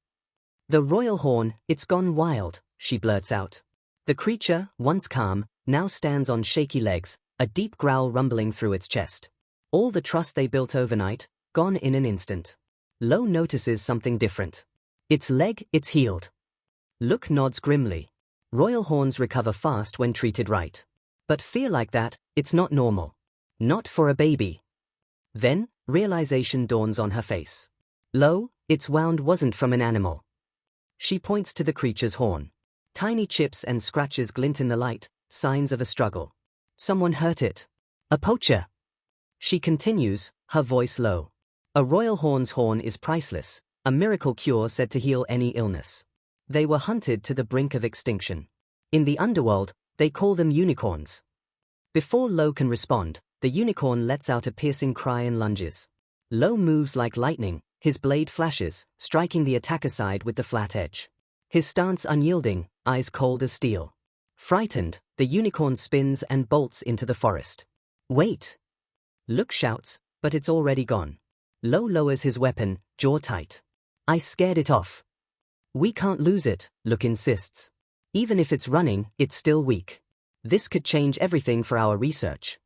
The royal horn, it's gone wild, she blurts out. The creature, once calm, now stands on shaky legs, a deep growl rumbling through its chest. All the trust they built overnight, gone in an instant. Lo notices something different. Its leg, it's healed. Look nods grimly. Royal horns recover fast when treated right. But fear like that, it's not normal. Not for a baby. Then, realization dawns on her face. Lo, its wound wasn't from an animal. She points to the creature's horn. Tiny chips and scratches glint in the light, signs of a struggle. Someone hurt it. A poacher. She continues, her voice low. A royal horn's horn is priceless, a miracle cure said to heal any illness. They were hunted to the brink of extinction. In the underworld, they call them unicorns. Before Lo can respond, the unicorn lets out a piercing cry and lunges. Lo moves like lightning, his blade flashes, striking the attacker side with the flat edge. His stance unyielding, eyes cold as steel. Frightened, the unicorn spins and bolts into the forest. Wait! Look shouts, but it's already gone. Lo lowers his weapon, jaw tight. I scared it off. We can't lose it, Look insists. Even if it's running, it's still weak. This could change everything for our research.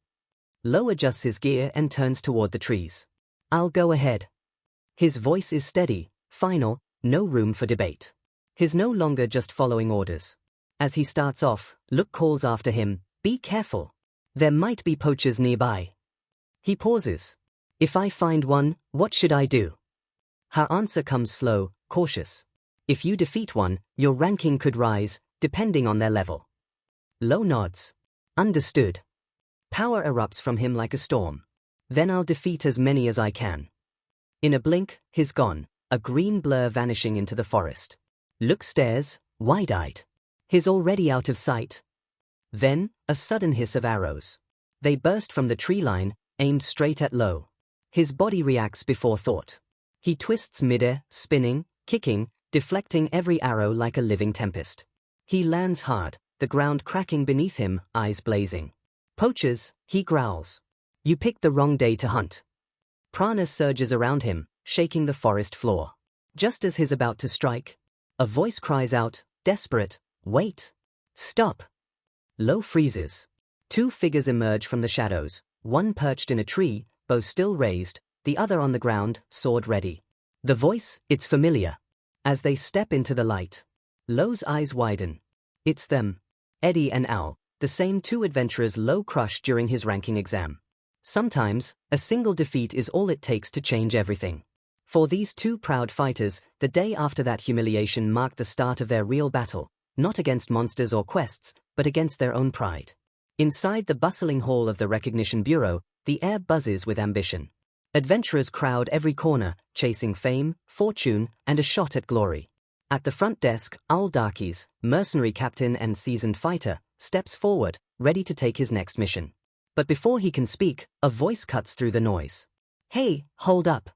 Lo adjusts his gear and turns toward the trees. I'll go ahead. His voice is steady, final, no room for debate. He's no longer just following orders. As he starts off, Look calls after him, be careful. There might be poachers nearby. He pauses. If I find one, what should I do? Her answer comes slow, cautious. If you defeat one, your ranking could rise, depending on their level. Lo nods. Understood. Power erupts from him like a storm. Then I'll defeat as many as I can. In a blink, he's gone, a green blur vanishing into the forest. Luke stares, wide-eyed. He's already out of sight. Then, a sudden hiss of arrows. They burst from the tree line, aimed straight at Lo. His body reacts before thought. He twists midair, spinning, kicking, deflecting every arrow like a living tempest. He lands hard, the ground cracking beneath him, eyes blazing. Poachers, he growls. You picked the wrong day to hunt. Prana surges around him, shaking the forest floor. Just as he's about to strike, a voice cries out, desperate, wait. Stop. Lo freezes. Two figures emerge from the shadows, one perched in a tree, bow still raised, the other on the ground, sword ready. The voice, it's familiar. As they step into the light, Lo's eyes widen. It's them. Eddie and Al, the same two adventurers Lo crushed during his ranking exam. Sometimes, a single defeat is all it takes to change everything. For these two proud fighters, the day after that humiliation marked the start of their real battle, not against monsters or quests, but against their own pride. Inside the bustling hall of the Recognition Bureau, the air buzzes with ambition. Adventurers crowd every corner, chasing fame, fortune, and a shot at glory. At the front desk, Al Darkies, mercenary captain and seasoned fighter, steps forward, ready to take his next mission. But before he can speak, a voice cuts through the noise. Hey, hold up.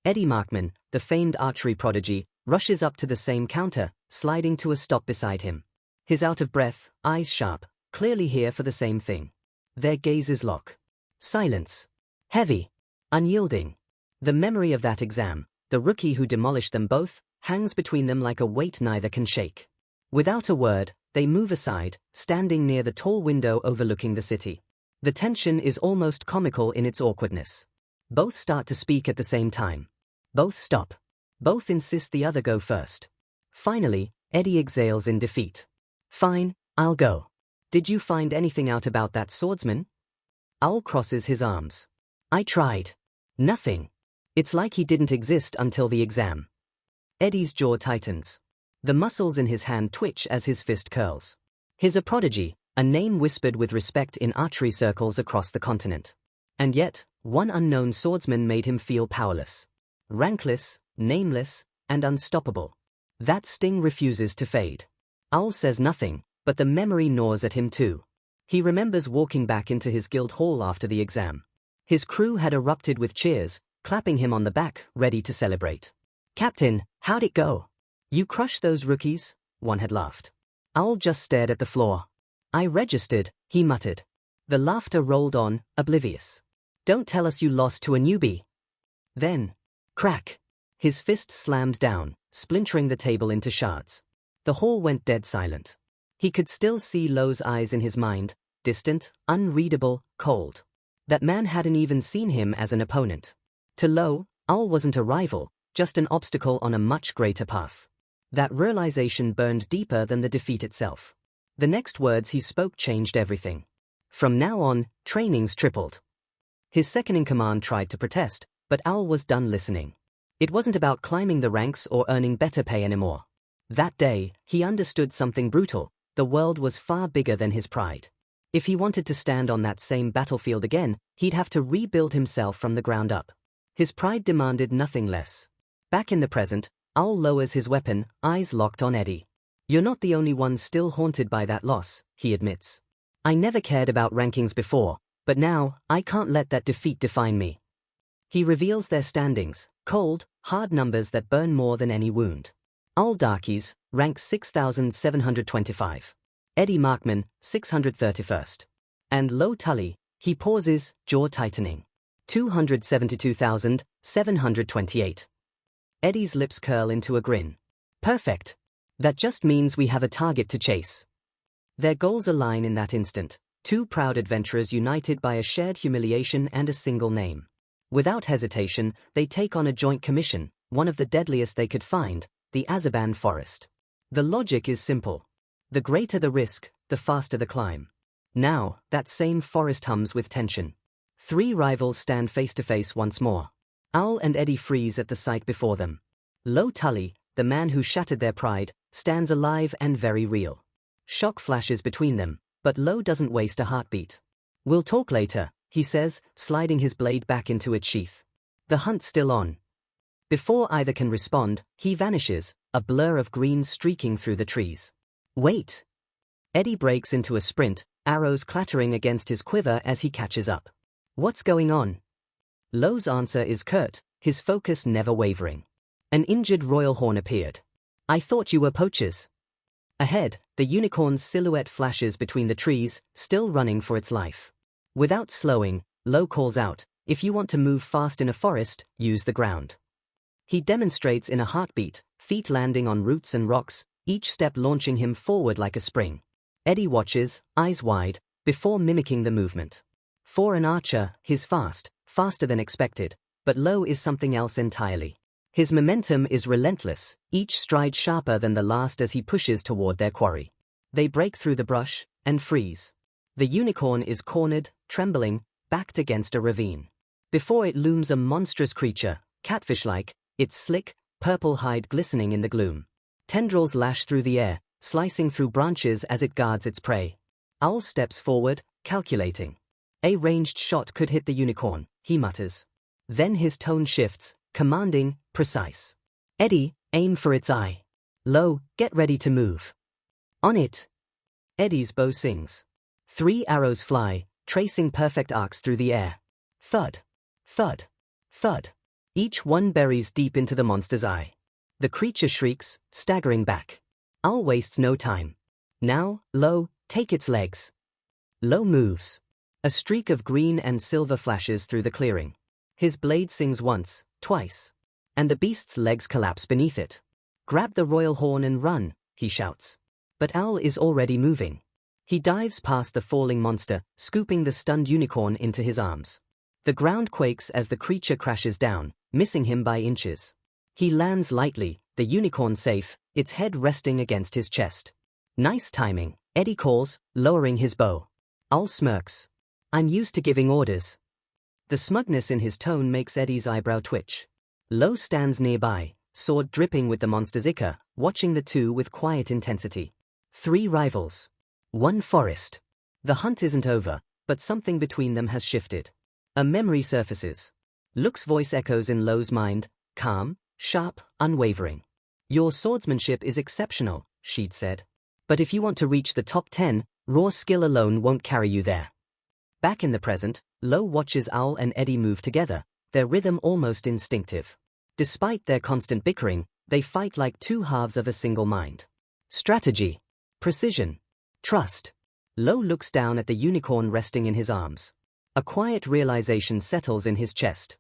Eddie Markman, the famed archery prodigy, rushes up to the same counter, sliding to a stop beside him. He's out of breath, eyes sharp, clearly here for the same thing. Their gazes lock. Silence. Heavy. Unyielding. The memory of that exam, the rookie who demolished them both, hangs between them like a weight neither can shake. Without a word, they move aside, standing near the tall window overlooking the city. The tension is almost comical in its awkwardness. Both start to speak at the same time. Both stop. Both insist the other go first. Finally, Eddie exhales in defeat. Fine, I'll go. Did you find anything out about that swordsman? Al crosses his arms. I tried. Nothing. It's like he didn't exist until the exam. Eddie's jaw tightens. The muscles in his hand twitch as his fist curls. He's a prodigy, a name whispered with respect in archery circles across the continent. And yet, one unknown swordsman made him feel powerless. Rankless, nameless, and unstoppable. That sting refuses to fade. Al says nothing, but the memory gnaws at him too. He remembers walking back into his guild hall after the exam. His crew had erupted with cheers, clapping him on the back, ready to celebrate. Captain, how'd it go? You crushed those rookies? One had laughed. Al just stared at the floor. I registered, he muttered. The laughter rolled on, oblivious. Don't tell us you lost to a newbie. Then, crack. His fist slammed down, splintering the table into shards. The hall went dead silent. He could still see Lo's eyes in his mind, distant, unreadable, cold. That man hadn't even seen him as an opponent. To Lo, Al wasn't a rival, just an obstacle on a much greater path. That realization burned deeper than the defeat itself. The next words he spoke changed everything. From now on, training's tripled. His second-in-command tried to protest, but Al was done listening. It wasn't about climbing the ranks or earning better pay anymore. That day, he understood something brutal. The world was far bigger than his pride. If he wanted to stand on that same battlefield again, he'd have to rebuild himself from the ground up. His pride demanded nothing less. Back in the present, Al lowers his weapon, eyes locked on Eddie. You're not the only one still haunted by that loss, he admits. I never cared about rankings before, but now, I can't let that defeat define me. He reveals their standings, cold, hard numbers that burn more than any wound. Al Darkies, rank 6,725. Eddie Markman, 631st. And Lo Tully, he pauses, jaw tightening. 272,728. Eddie's lips curl into a grin. Perfect. That just means we have a target to chase. Their goals align in that instant, two proud adventurers united by a shared humiliation and a single name. Without hesitation, they take on a joint commission, one of the deadliest they could find, the Azaban Forest. The logic is simple. The greater the risk, the faster the climb. Now, that same forest hums with tension. Three rivals stand face to face once more. Owl and Eddie freeze at the sight before them. Lo Tully, the man who shattered their pride, stands alive and very real. Shock flashes between them, but Lo doesn't waste a heartbeat. "We'll talk later," he says, sliding his blade back into its sheath. The hunt's still on. Before either can respond, he vanishes, a blur of green streaking through the trees. "Wait!" Eddie breaks into a sprint, arrows clattering against his quiver as he catches up. "What's going on?" Lo's answer is curt, his focus never wavering. An injured royal horn appeared. "I thought you were poachers." Ahead, the unicorn's silhouette flashes between the trees, still running for its life. Without slowing, Lo calls out, "If you want to move fast in a forest, use the ground." He demonstrates in a heartbeat, feet landing on roots and rocks, each step launching him forward like a spring. Eddie watches, eyes wide, before mimicking the movement. For an archer, he's fast, faster than expected, but Lo is something else entirely. His momentum is relentless, each stride sharper than the last as he pushes toward their quarry. They break through the brush, and freeze. The unicorn is cornered, trembling, backed against a ravine. Before it looms a monstrous creature, catfish-like, its slick, purple hide glistening in the gloom. Tendrils lash through the air, slicing through branches as it guards its prey. Owl steps forward, calculating. A ranged shot could hit the unicorn, he mutters. Then his tone shifts, commanding, precise. "Eddie, aim for its eye. Lo, get ready to move." "On it." Eddie's bow sings. 3 arrows fly, tracing perfect arcs through the air. Thud, thud, thud. Each one buries deep into the monster's eye. The creature shrieks, staggering back. Owl wastes no time. "Now, Lo, take its legs." Lo moves. A streak of green and silver flashes through the clearing. His blade sings once, twice. And the beast's legs collapse beneath it. "Grab the royal horn and run," he shouts. But Owl is already moving. He dives past the falling monster, scooping the stunned unicorn into his arms. The ground quakes as the creature crashes down, missing him by inches. He lands lightly, the unicorn safe, its head resting against his chest. "Nice timing," Eddie calls, lowering his bow. Owl smirks. "I'm used to giving orders." The smugness in his tone makes Eddie's eyebrow twitch. Lo stands nearby, sword dripping with the monster's ichor, watching the two with quiet intensity. 3 rivals. 1 forest. The hunt isn't over, but something between them has shifted. A memory surfaces. Luke's voice echoes in Lo's mind, calm, sharp, unwavering. "Your swordsmanship is exceptional," she'd said. "But if you want to reach the top 10, raw skill alone won't carry you there." Back in the present, Lo watches Owl and Eddie move together, their rhythm almost instinctive. Despite their constant bickering, they fight like 2 halves of a single mind. Strategy. Precision. Trust. Lo looks down at the unicorn resting in his arms. A quiet realization settles in his chest.